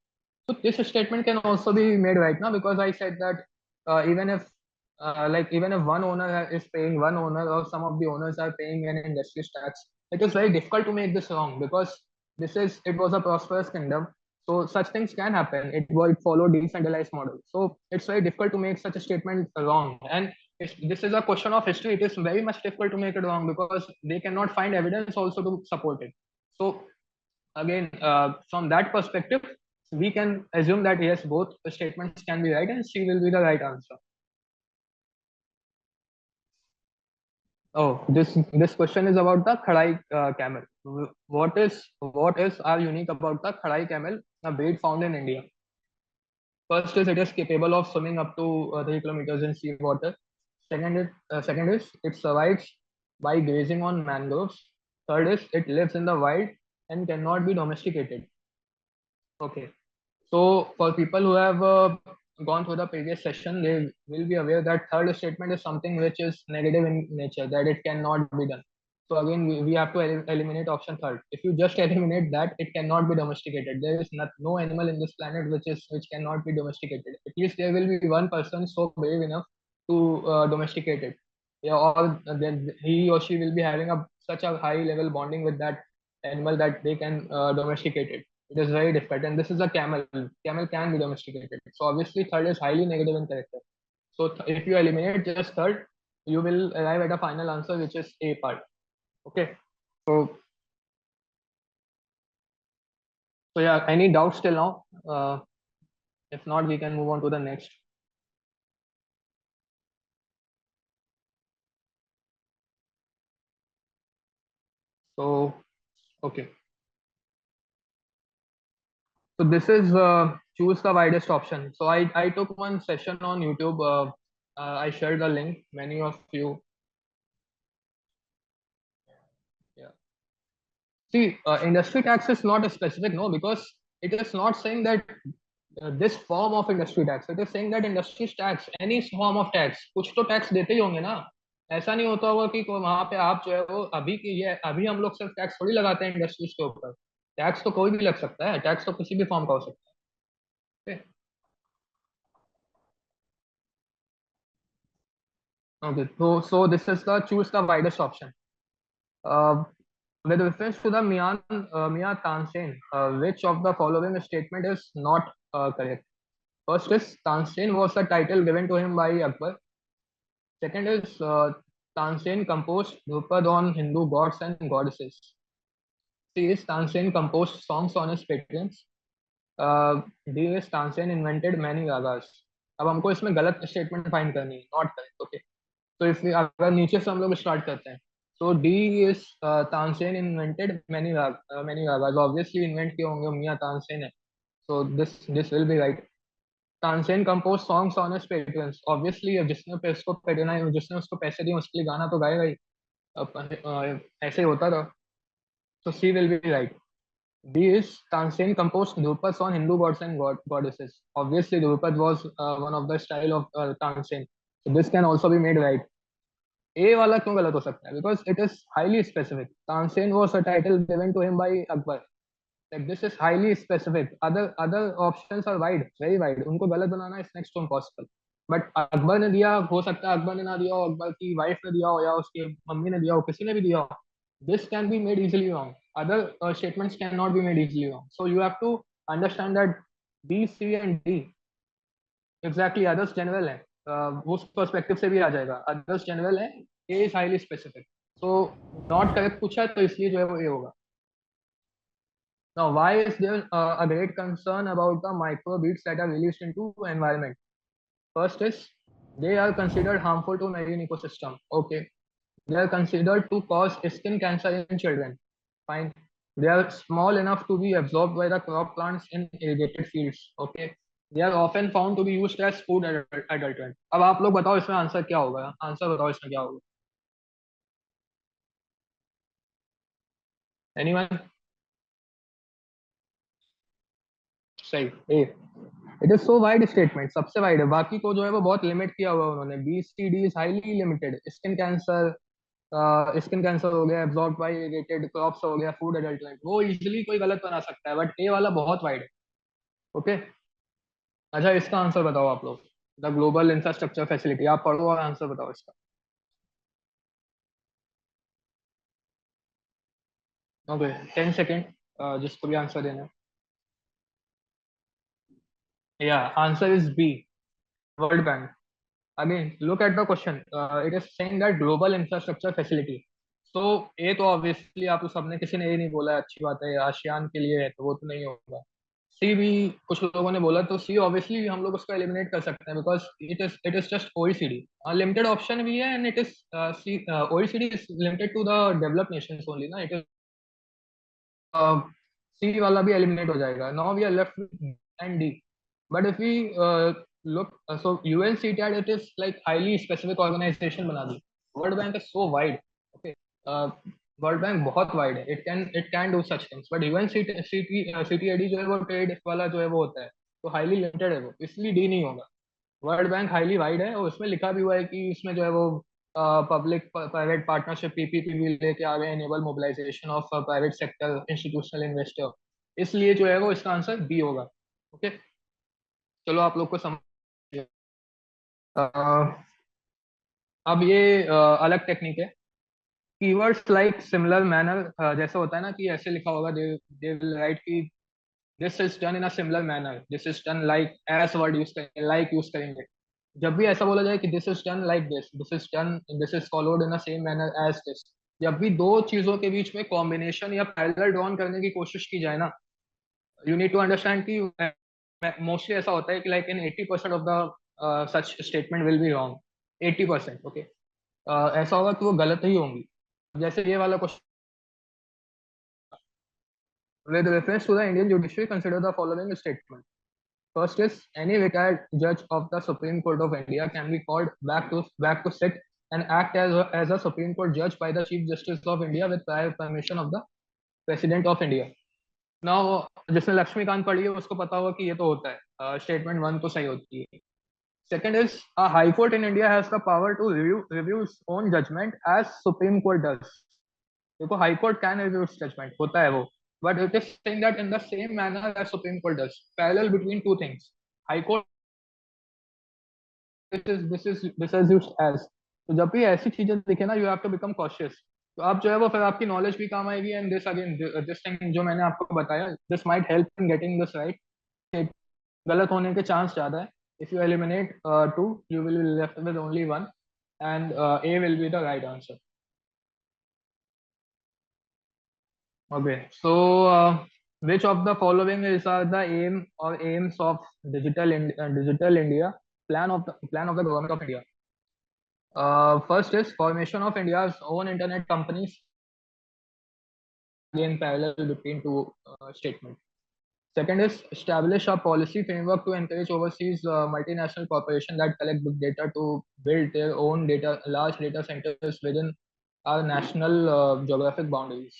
So this statement can also be made right now because I said that even if one owner is paying one owner or some of the owners are paying an industry's tax, it is very difficult to make this wrong because it was a prosperous kingdom. So such things can happen. It followed decentralized model. So it's very difficult to make such a statement wrong. And if this is a question of history, it is very much difficult to make it wrong because they cannot find evidence also to support it. So again, from that perspective, we can assume that yes, both statements can be right and C will be the right answer. Oh, this question is about the Khadai camel. What is are unique about the Khadai camel, a breed found in India? First is it is capable of swimming up to 3 kilometers in sea water. Second is it survives by grazing on mangroves. Third is it lives in the wild and cannot be domesticated. Okay. So for people who have gone through the previous session, they will be aware that third statement is something which is negative in nature, that it cannot be done. So again, we have to eliminate option third. If you just eliminate that, it cannot be domesticated. There is no animal in this planet which cannot be domesticated. At least there will be one person so brave enough to domesticate it. Yeah, or then he or she will be having such a high level bonding with that animal that they can domesticate it. It is very difficult, and this is a camel. Camel can be domesticated. So obviously, third is highly negative in character. So if you eliminate just third, you will arrive at a final answer, which is A part. Okay. So yeah, any doubts till now? If not, we can move on to the next. So okay. So this is choose the widest option. So I took one session on YouTube. I shared the link. Many of you, yeah. See, industry tax is not a specific, no, because it is not saying that this form of industry tax. It is saying that industry tax, any form of tax, कुछ तो tax देते ही होंगे ना. ऐसा नहीं होता होगा कि वहां पे आप जो है वो अभी की ये अभी हम लोग सिर्फ टैक्स थोड़ी लगाते हैं इंडस्ट्रीज के ऊपर. टैक्स तो कोई भी लग सकता है. टैक्स तो किसी भी फॉर्म का हो सकता है. Okay. So this is the choose the widest option. Uh, with reference to the Mia Tansen, which of the following statement is not correct? First is Tansen was the title given to him by Akbar. Second is Tansen composed Drupad on Hindu gods and goddesses. C is Tansen composed songs on his patrons. D is Tansen invented many ragas. अब हमको इसमें गलत statement find करनी है. Not correct. Okay. तो if अगर नीचे से हम लोग स्टार्ट करते हैं, so D is Tansen invented many ragas. Obviously invent किए होंगे मियां तानसेन है. So this will be right. Tansen composed songs on his patrons. Obviously जिसने उसको पैसे दिए उसके लिए गाना तो गाएगा ही. ऐसे ही होता था. So C will be right. D is Tansen composed Dhrupads on Hindu gods and goddesses. Obviously Drupad was one of the style of Tansen. So this can also be made right. ए वाला क्यों गलत हो सकता है? Because it is highly specific. Tansen was a title given to him by Akbar. Like this is highly specific. Other options are wide, very wide. उनको गलत बनाना is next to impossible. But Akbar ने दिया, हो सकता है अकबर ने ना दिया हो, अकबर की वाइफ ने दिया हो या उसकी मम्मी ने दिया हो, किसी ने भी दिया हो. This can be made easily wrong. Other statements can not be made easily wrong. So you have to understand that B C and D exactly others general है. उस पर्सपेक्टिव से भी आ जाएगा. अदर्स जनरल है, A is highly specific. So not correct पूछा है तो इसलिए जो है वो ए होगा. Now, why is there a great concern about the microbeads that are released into environment? First is they are considered harmful to marine ecosystem. Okay. They are considered to cause skin cancer in children. Fine. They are small enough to be absorbed by the crop plants in irrigated fields. Okay. They are often found to be used as food adulterant. अब आप लोग बताओ इसमें answer क्या होगा? Answer बताओ इसमें क्या होगा? Anyone? सही. A. It is so wide statement. सबसे वाइड है. बाकी को जो है वो बहुत लिमिट किया हुआ है उन्होंने. B C D is highly limited. Skin cancer हो गया, एब्जॉर्ब बाय इरिगेटेड क्रॉप्स हो गया, फूड एडल्टरेंट. वो इजीली कोई गलत बना सकता है. बट ए वाला बहुत वाइड है. ओके. अच्छा, इसका आंसर बताओ आप लोग. The global infrastructure facility. आप पढ़ो और आंसर बताओ इसका. ओके. 10 सेकेंड जिसको भी आंसर देना है. या answer is B, world bank. Again, look at the question. It is saying that global infrastructure facility. So ये तो obviously आप तो सबने किसी ने ये नहीं बोला अच्छी बात है आशियान के लिए है तो वो तो नहीं होगा. सी भी कुछ लोगों ने बोला तो सी ऑब्वियसली हम लोग उसको एलिमिनेट कर सकते हैं because it is just OECD. Limited option भी है and it is C. OECD is limited to the developed nations only ना. इट इज सी वाला भी एलिमिनेट हो जाएगा. Now we are left and D. But if we look, so UNCTAD, it is like highly specific organization बना दी. World Bank is so wide. Okay. World Bank बहुत wide है. It can do such things. But UNCTAD जो है वो trade वाला जो है वो होता है तो हाईली लिमिटेड है वो, इसलिए डी नहीं होगा. वर्ल्ड बैंक हाईली वाइड है और उसमें लिखा भी हुआ है कि इसमें जो है वो पब्लिक प्राइवेट पार्टनरशिप पीपीपी भी लेके आ गए. Enable mobilisation of private sector institutional investor. इसलिए जो है वो इसका आंसर बी होगा. ओके. चलो आप लोग को समझ. अब ये अलग टेक्निक है. Keywords like similar manner. जैसे होता है ना कि ऐसे लिखा होगा, दे विल राइट कि this is done in a similar manner, this is done like, as word use करेंगे, लाइक यूज करेंगे. जब भी ऐसा बोला जाए कि this is done like this is followed in the same manner as this, जब भी दो चीजों के बीच में कॉम्बिनेशन या पैरेलल ड्रॉन करने की कोशिश की जाए ना, यू नीड टू अंडरस्टैंड कि मोस्टली ऐसा होता है कि like in 80% of the such statement will be wrong. 80%, okay. ऐसा होगा कि वो गलत ही होंगी। जैसे ये वाला question, with reference to the Indian judiciary, consider the following statement. First is, any retired judge of the Supreme Court of India can be called back to sit and act as a Supreme Court judge by the Chief Justice of India with prior permission of the President of India. Now, जिसने लक्ष्मीकांत पढ़ी है उसको पता होगा कि ये तो होता है, स्टेटमेंट वन तो सही होती है। Second is, a High Court in India has the power to review its own judgment as Supreme Court does. देखो, High Court can review its judgment, होता है वो, but it is saying that in the same manner as Supreme Court does. Parallel between two things. High Court, this is used as. तो जब भी ऐसी चीजें दिखे ना, you have to become cautious. तो आप जो है वो फिर आपकी नॉलेज भी काम आएगी, and this again this thing जो मैंने आपको बताया, this might help in getting this right. गलत होने के चांस ज्यादा है। If you eliminate two, you will be left with only one, and A will be the right answer. Okay, so which of the following is the aim or aims of digital India plan of the government of India? First is formation of India's own internet companies. Again, parallel between two statements. Second is, establish a policy framework to encourage overseas multinational corporations that collect big data to build their own large data centers within our national geographic boundaries.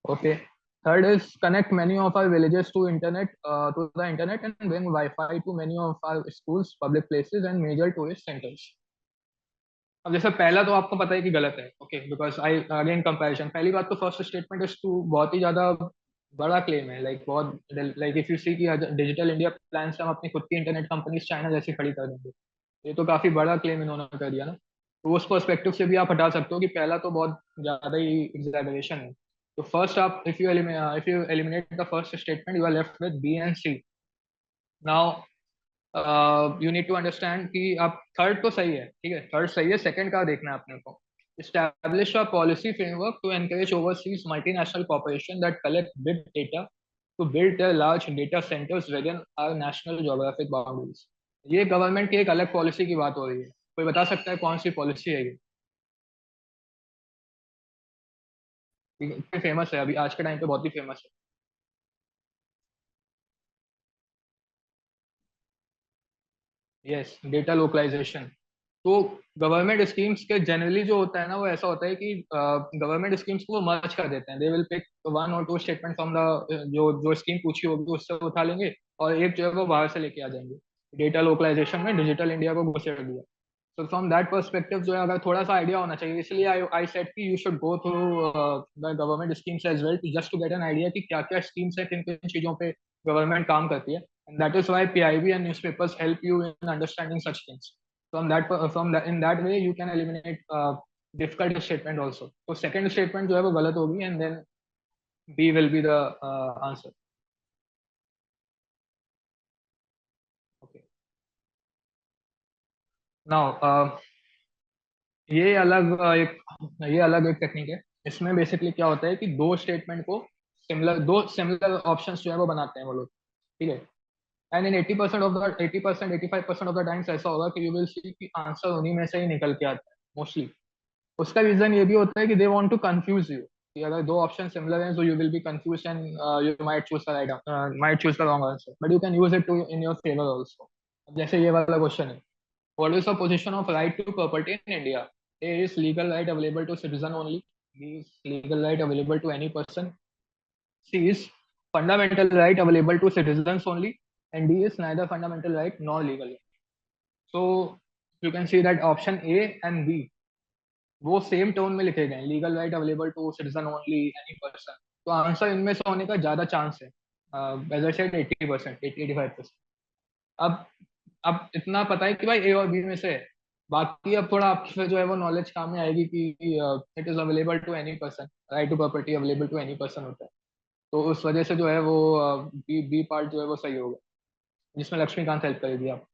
Okay. Third is, connect many of our villages to the internet and bring Wi-Fi to many of our schools, public places, and major tourist centers. अब जैसे पहला तो आपको पता है कि गलत है, okay, because I again comparison, पहली बात तो फर्स्ट स्टेटमेंट इज टू बहुत ही ज्यादा बड़ा क्लेम है, लाइक बहुत, लाइक इफ यू सी कि डिजिटल इंडिया प्लान से हम अपनी खुद की इंटरनेट कंपनीज चाइना जैसी खड़ी कर देंगे, ये तो काफी बड़ा क्लेम इन्होंने कर दिया ना। तो उस पर्सपेक्टिव से भी आप हटा सकते हो कि पहला तो बहुत ज्यादा ही एग्जैगरेशन है। तो फर्स्ट आप, if you eliminate the first statement, you are left with B and C. Now you need to understand कि आप थर्ड तो सही है, ठीक है, थर्ड सही है, सेकंड का देखना है अपने को। establish a policy framework to encourage overseas multinational corporation that collect big data to build their large data centers within our national geographic boundaries. ये गवर्नमेंट की एक अलग पॉलिसी की बात हो रही है। कोई बता सकता है कौन सी पॉलिसी है ये फेमस है, अभी आज के टाइम पे बहुत ही फेमस है। Yes, data localisation. तो गवर्नमेंट स्कीम्स के जनरली जो होता है ना, वो ऐसा होता है कि गवर्नमेंट स्कीम्स को वो मर्ज कर देते हैं। दे विल पिक वन और टू स्टेटमेंट फ्रॉम द जो जो स्कीम पूछी होगी उससे उठा लेंगे, और एक जो है वो बाहर से लेके आ जाएंगे। डेटा लोकलाइजेशन में डिजिटल इंडिया को घुसेड़ दिया। So from that perspective जो है, अगर थोड़ा सा आइडिया होना चाहिए, इसलिए I said कि you should go through the government schemes as well, just to get an idea कि क्या क्या schemes है, किन किन चीजों पे गवर्नमेंट काम करती है, and that is why PIB and newspapers help you in understanding such things. In that way you can eliminate difficult statement also. तो second statement जो है वो गलत होगी, and then B will be the answer. Okay. Now ये अलग एक technique है। इसमें बेसिकली क्या होता है कि दो स्टेटमेंट को दो सिमिलर ऑप्शंस जो है वो बनाते हैं वो लोग, ठीक है। And in 80% of the 80% 85% of the times ऐसा होगा कि यू विल सी कि आंसर उन्हीं में से ही निकल के आता है मोस्टली। उसका रीजन ये भी होता है कि they want to confuse you, कि अगर दो ऑप्शन सिमिलर हैं तो you will be confuse, and you might choose the wrong answer, but you can use it to in your favour also. जैसे ये वाला क्वेश्चन है, what is the position of right to property in India? A is legal right available to citizen only. B is legal right available to any person. C is fundamental right available to citizens only. And D is neither fundamental right nor legal right. So you can see that option A and B वो same tone में लिखे गए, legal right available to citizen only, any person. तो answer इनमें से होने का ज्यादा चांस है, एज आई सेड 80%, 85%। अब अब इतना पता है कि भाई ए और बी में से है। बाकी अब थोड़ा आपके जो है वो नॉलेज काम में आएगी कि it is available to any person, right to property available to any person होता है। तो उस वजह से जो है वो बी बी पार्ट जो है वो सही होगा, जिसमें लक्ष्मीकांत हेल्प करेगी आप।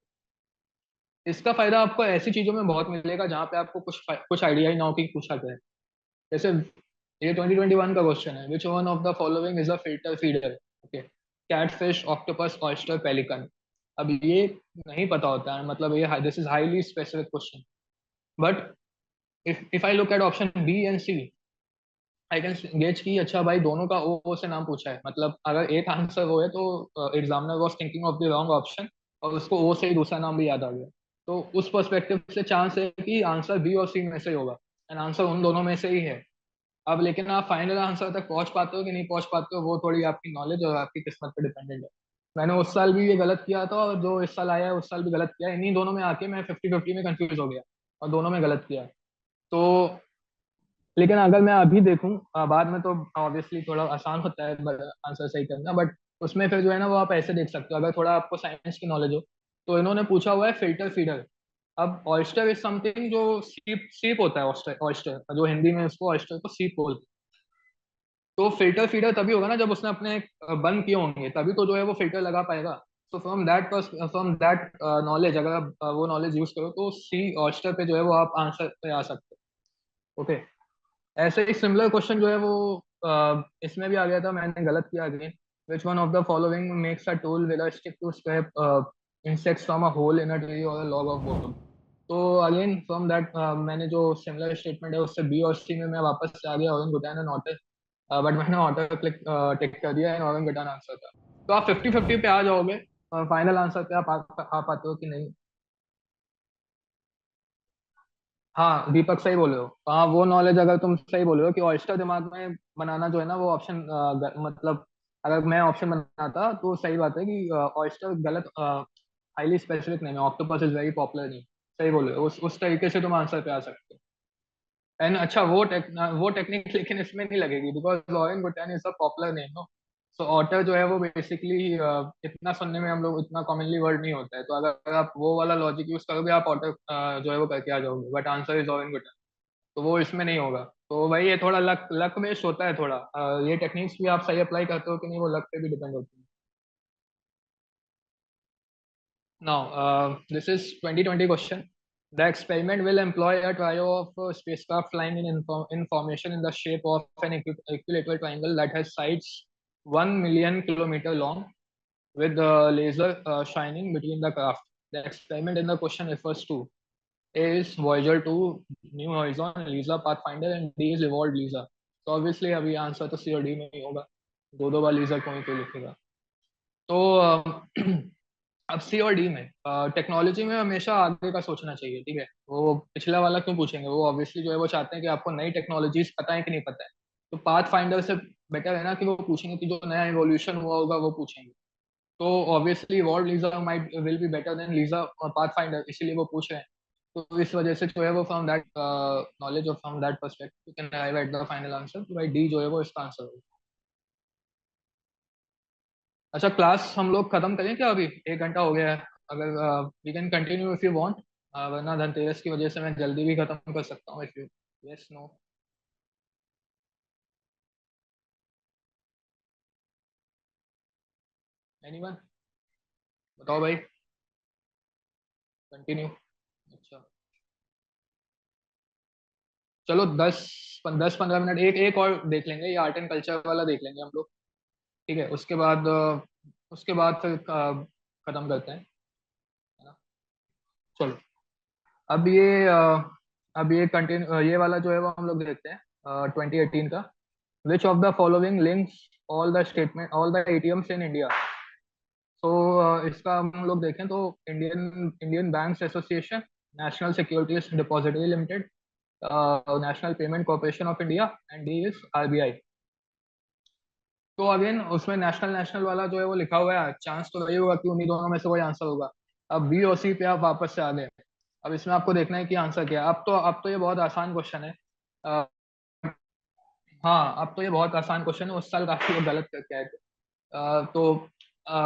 इसका फायदा आपको ऐसी चीजों में बहुत मिलेगा जहाँ पे आपको कुछ आइडिया ही ना हो कि पूछा क्या है। जैसे ये 2021 का क्वेश्चन है, विच one of the following is a filter feeder. Okay, catfish, octopus, oyster, pelican. अब ये नहीं पता होता है, मतलब ये this is highly specific question. But if I look at option B and C, I can gauge कि अच्छा भाई दोनों का ओ से नाम पूछा है, मतलब अगर एक आंसर वो है तो examiner was thinking of the wrong option और उसको ओ से ही दूसरा नाम भी याद आ गया। तो उस पर्सपेक्टिव से चांस है कि आंसर बी और सी में से ही होगा, एंड आंसर उन दोनों में से ही है। अब लेकिन आप फाइनल आंसर तक पहुंच पाते हो कि नहीं पहुंच पाते हो, वो थोड़ी आपकी नॉलेज और आपकी किस्मत पे डिपेंडेंट है। मैंने उस साल भी ये गलत किया था, और जो इस साल आया है उस साल भी गलत किया, इन्हीं दोनों में आके मैं 50-50 में कंफ्यूज हो गया और दोनों में गलत किया। तो लेकिन अगर मैं अभी देखूं बाद में, तो ऑब्वियसली थोड़ा आसान होता है आंसर सही करना, बट उसमें फिर जो है ना वो आप ऐसे देख सकते हो, अगर थोड़ा आपको साइंस की नॉलेज हो। तो इन्होंने पूछा हुआ है फिल्टर फीडर। अब ऑयस्टर इज समथिंग जो सीप सीप होता है, ऑयस्टर ऑयस्टर जो हिंदी में उसको ऑयस्टर को सीप बोलते हैं। तो फिल्टर फीडर तभी होगा ना जब उसने अपने बंद किए होंगे, तभी तो जो है वो फिल्टर लगा पाएगा। तो फ्रॉम दैट नॉलेज, अगर आप वो नॉलेज यूज करो तो सी ऑयस्टर पे जो है वो आप आंसर पे आ सकते हो। ओके, ऐसे ही सिमिलर क्वेश्चन जो है वो इसमें भी आ गया था, मैंने गलत किया again. Which one of the following makes a tool with a stick to scrap insects from a hole in a tree और अ लॉग ऑफ वुड। तो अगेन फ्रॉम दैट मैंने जो सिमिलर स्टेटमेंट है उससे बी और सी में मैं वापस से आ गया, ऑरेंग गुटान एंड ऑटर। बट मैंने ऑटर क्लिक टिक कर दिया, एंड ऑरेंग गुटान आंसर था। तो आप 50-50 पे आ जाओगे, फाइनल आंसर पे आप आ पाते हो कि नहीं। हाँ दीपक सही बोले हो, हाँ वो नॉलेज अगर तुम सही बोले हो कि ऑयस्टर दिमाग में बनाना जो है ना वो ऑप्शन, मतलब अगर मैं ऑप्शन बनाता तो सही बात है कि ऑयस्टर गलत, हाईली स्पेसिफिक नहीं है, ऑक्टोपस इज वेरी पॉपुलर नहीं। सही बोले हो, उस तरीके से तुम आंसर पे आ सकते हो। एंड अच्छा वो टेक्निक लेकिन इसमें नहीं लगेगी, because Lauren Gutain is a popular name no. So author जो है वो बेसिकली इतना सुनने में हम लोग इतना कॉमनली वर्ड नहीं होता है, तो अगर आप वो वाला लॉजिक यूज करोगे आप ऑटर जो है वो करके आ जाओगे, बट आंसर इज लॉरेन गुटैन। तो वो इसमें नहीं होगा। तो भाई ये थोड़ा लक लक बेस्ड होता है थोड़ा, ये टेक्निक्स भी आप सही अप्लाई करते हो कि नहीं वो लक पे भी डिपेंड होती है। Now, this is 2020 question. The experiment will employ a trio of spacecraft flying in formation in the shape of an equilateral triangle that has sides 1 million kilometer long, with laser shining between the craft. The experiment in the question refers to: A is Voyager 2, New Horizon, LISA Pathfinder, and D is Evolved LISA. तो obviously अभी answer तो सी और D में ही होगा, दो दो बार leisure कोई लिखेगा। तो अब सी और डी में टेक्नोलॉजी में हमेशा आगे का सोचना चाहिए, ठीक है। वो पिछला वाला क्यों पूछेंगे, वो ऑब्वियसली जो है वो चाहते हैं कि आपको नई टेक्नोलॉजीज पता है कि नहीं पता है। तो पाथ फाइंडर से बेटर है ना कि वो पूछेंगे कि जो नया इवोल्यूशन हुआ होगा वो पूछेंगे। तो obviously evolve Lisa might will be better than Lisa path finder, इसीलिए वो पूछ रहे हैं। तो इस वजह से जो है वो फ्रॉम दैट नॉलेज और from that perspective you can arrive at the final answer, भाई डी जो है वो इसका आंसर होगा। अच्छा क्लास हम लोग खत्म करें क्या, अभी 1 घंटा हो गया है। अगर we can continue if you want, वरना धनतेरस की वजह से मैं जल्दी भी खत्म कर सकता हूँ if you. Yes no, anyone, बताओ भाई। कंटिन्यू, अच्छा चलो 10-15 मिनट एक एक और देख लेंगे, ये आर्ट एंड कल्चर वाला देख लेंगे हम लोग। ठीक है, उसके बाद फिर खत्म करते हैं, है ना। चलो, अब ये कंटिन्यू ये वाला जो है वो हम लोग देखते हैं 2018 का। Which of the following links all the ATMs in India. तो इसका हम लोग देखें तो Indian Indian banks association, national securities depository limited, national payment corporation of India, and D is RBI. तो अगेन उसमें नेशनल नेशनल वाला जो है वो लिखा हुआ है, चांस तो वही होगा कि उन्हीं दोनों में से कोई आंसर होगा। अब बी और सी पे आप वापस से आ गए। अब इसमें आपको देखना है कि आंसर क्या है। अब तो ये बहुत आसान क्वेश्चन है। अ, हाँ अब तो ये बहुत आसान क्वेश्चन है, उस साल काफी लोग गलत करके आए थे। तो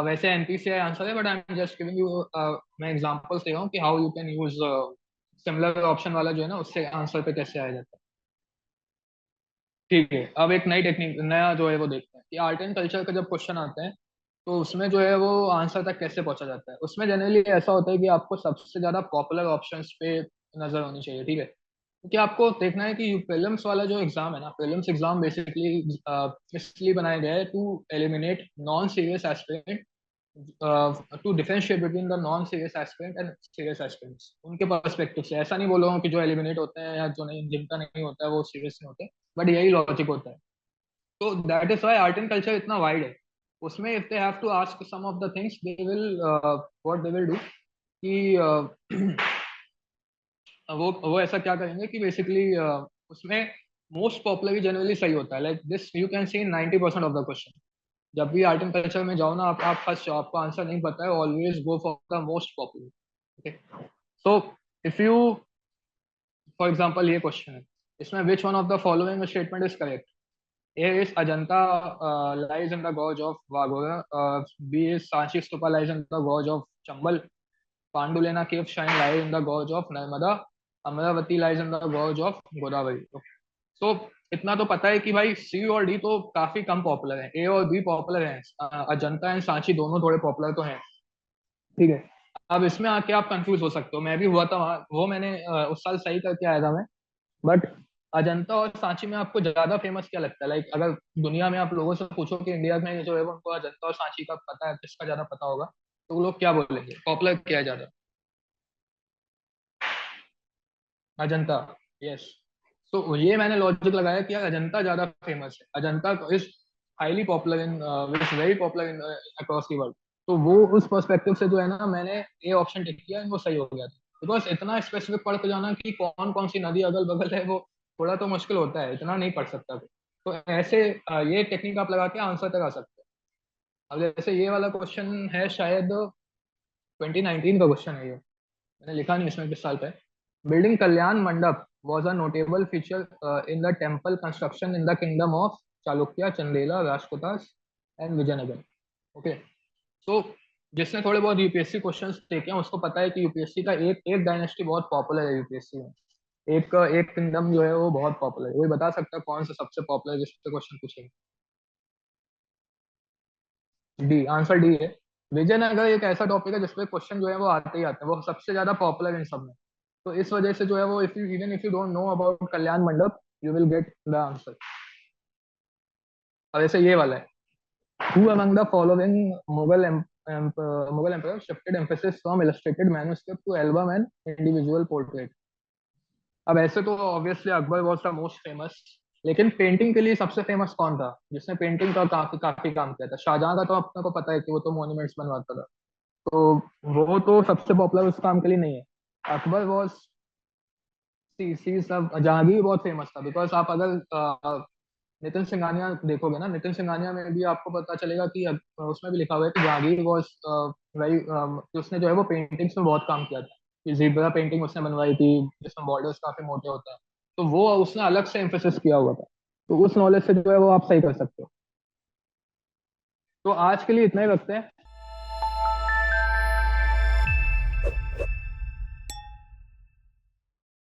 वैसे एनपीसीआई आंसर है, but I am just giving you, मैं एग्जांपल्स दे रहा हूँ कि how you can use similar option वाला जो है ना उससे आंसर पे कैसे आया जाता है। ठीक है, अब एक नई टेक्निक नया जो है वो देखते हैं कि आर्ट एंड कल्चर का जब क्वेश्चन आते हैं तो उसमें जो है वो आंसर तक कैसे पहुंचा जाता है, उसमें जनरली ऐसा होता है कि आपको सबसे ज्यादा पॉपुलर ऑप्शंस पे नजर होनी चाहिए, ठीक है। क्योंकि आपको देखना है कि प्रीलिम्स वाला जो एग्जाम है ना, प्रीलिम्स एग्जाम बेसिकली इसलिए बनाया गया है to eliminate non serious aspirant, to differentiate between the non serious aspirant and serious aspirants. उनके पर्सपेक्टिव से ऐसा नहीं बोल रहा हूँ कि जो एलिमिनेट होते हैं या जो नहीं, जिनका नहीं होता है वो सीरियस नहीं होते, बट यही लॉजिक होता है। तो that is why art and culture इतना वाइड है। उसमें if they have to ask some of the things they will, what they will do कि वो ऐसा क्या करेंगे कि बेसिकली उसमें मोस्ट पॉपुलर जनरली सही होता है, like this you can see 90% of the question. जब भी आर्ट एंड कल्चर में जाओ ना, आप फंस जाओ, आपको आंसर नहीं पता है, always go for the most popular. Okay, so if you, for example ये क्वेश्चन है, इसमें which one of the following statement is correct? A is Ajanta lies in the gorge of Waghora, B is Sanchi stupa lies in the gorge of Chambal, Pandulena cave shrine lies in the gorge of Narmada, Amaravati lies in the gorge of Godavari. तो इतना तो पता है कि भाई सी और D तो काफी कम पॉपुलर है, ए और बी पॉपुलर हैं, अजंता एंड सांची दोनों थोड़े पॉपुलर तो हैं, ठीक है। अब इसमें आके आप कंफ्यूज हो सकते हो, मैं भी हुआ था वहाँ, वो मैंने उस साल सही करके आया था मैं। बट अजंता और सांची में आपको ज्यादा फेमस क्या लगता है? लाइक अगर दुनिया में आप लोगों से पूछो कि इंडिया में जो है वो उनको अजंता और सांची का पता है, किसका ज्यादा पता होगा, तो वो लोग क्या बोलेंगे, पॉपुलर क्या है ज्यादा? अजंता, यस। तो ये मैंने लॉजिक लगाया कि यार अजंता ज्यादा फेमस है, Ajanta is highly popular in, is very popular in across the world. तो वो उस पर्सपेक्टिव से जो है ना, मैंने ये ऑप्शन टिक किया, वो सही हो गया था। बिकॉज इतना स्पेसिफिक पढ़ के जाना कि कौन कौन सी नदी अगल बगल है, वो थोड़ा तो मुश्किल होता है, इतना नहीं पढ़ सकता कोई। तो ऐसे ये टेक्निक आप लगा के आंसर तक आ सकते हैं। अब जैसे ये वाला क्वेश्चन है, शायद 2019 का क्वेश्चन है ये, मैंने लिखा नहीं इसमें किस साल का है। बिल्डिंग कल्याण मंडप was a notable feature in the temple construction in the kingdom of Chalukya, Chandela, Rashtrakutas and Vijayanagar. Okay, so जिसने थोड़े बहुत यूपीएससी क्वेश्चंस देखे हैं उसको पता है कि यूपीएससी का एक एक डायनेस्टी बहुत पॉपुलर है यूपीएससी में। एक एक किंगडम जो है वो बहुत पॉपुलर है। कोई बता सकता है कौन सा सबसे पॉपुलर जिस पे क्वेश्चन पूछेंगे? डी, आंसर डी है। विजयनगर एक ऐसा टॉपिक है जिसपे क्वेश्चन जो है वो आते ही आते हैं, वो सबसे ज्यादा पॉपुलर इन सब में। तो इस वजह से जो है वो, if you even if you don't know about Kalyan Mandap, you will get the answer. अब ऐसे ये वाला है, who among the following Mughal empire shifted emphasis from illustrated manuscript to album and individual portrait? अब ऐसे तो obviously Akbar was the most famous, लेकिन painting के लिए सबसे फेमस कौन था जिसने पेंटिंग का काफी काफी काम किया था? शाहजहां का तो अपने को पता है कि वो तो मॉन्यूमेंट्स बनवाता था, तो वो तो सबसे पॉपुलर उस काम के लिए नहीं है। अकबर वॉज, सी सब, जहांगीर बहुत फेमस था। बिकॉज आप अगर नितिन सिंघानिया देखोगे ना, नितिन सिंघानिया में भी आपको पता चलेगा कि उसमें भी लिखा हुआ है कि जहांगीर वॉज वेरी, उसने जो है वो पेंटिंग्स में बहुत काम किया था, कि जीब्रा पेंटिंग उसने बनवाई थी जिसमें बॉर्डर्स काफी मोटे होते हैं। तो वो उसने अलग से एम्फेसिस किया हुआ था। तो उस नॉलेज से जो है वो आप सही कर सकते हो। तो आज के लिए इतना ही रखते हैं।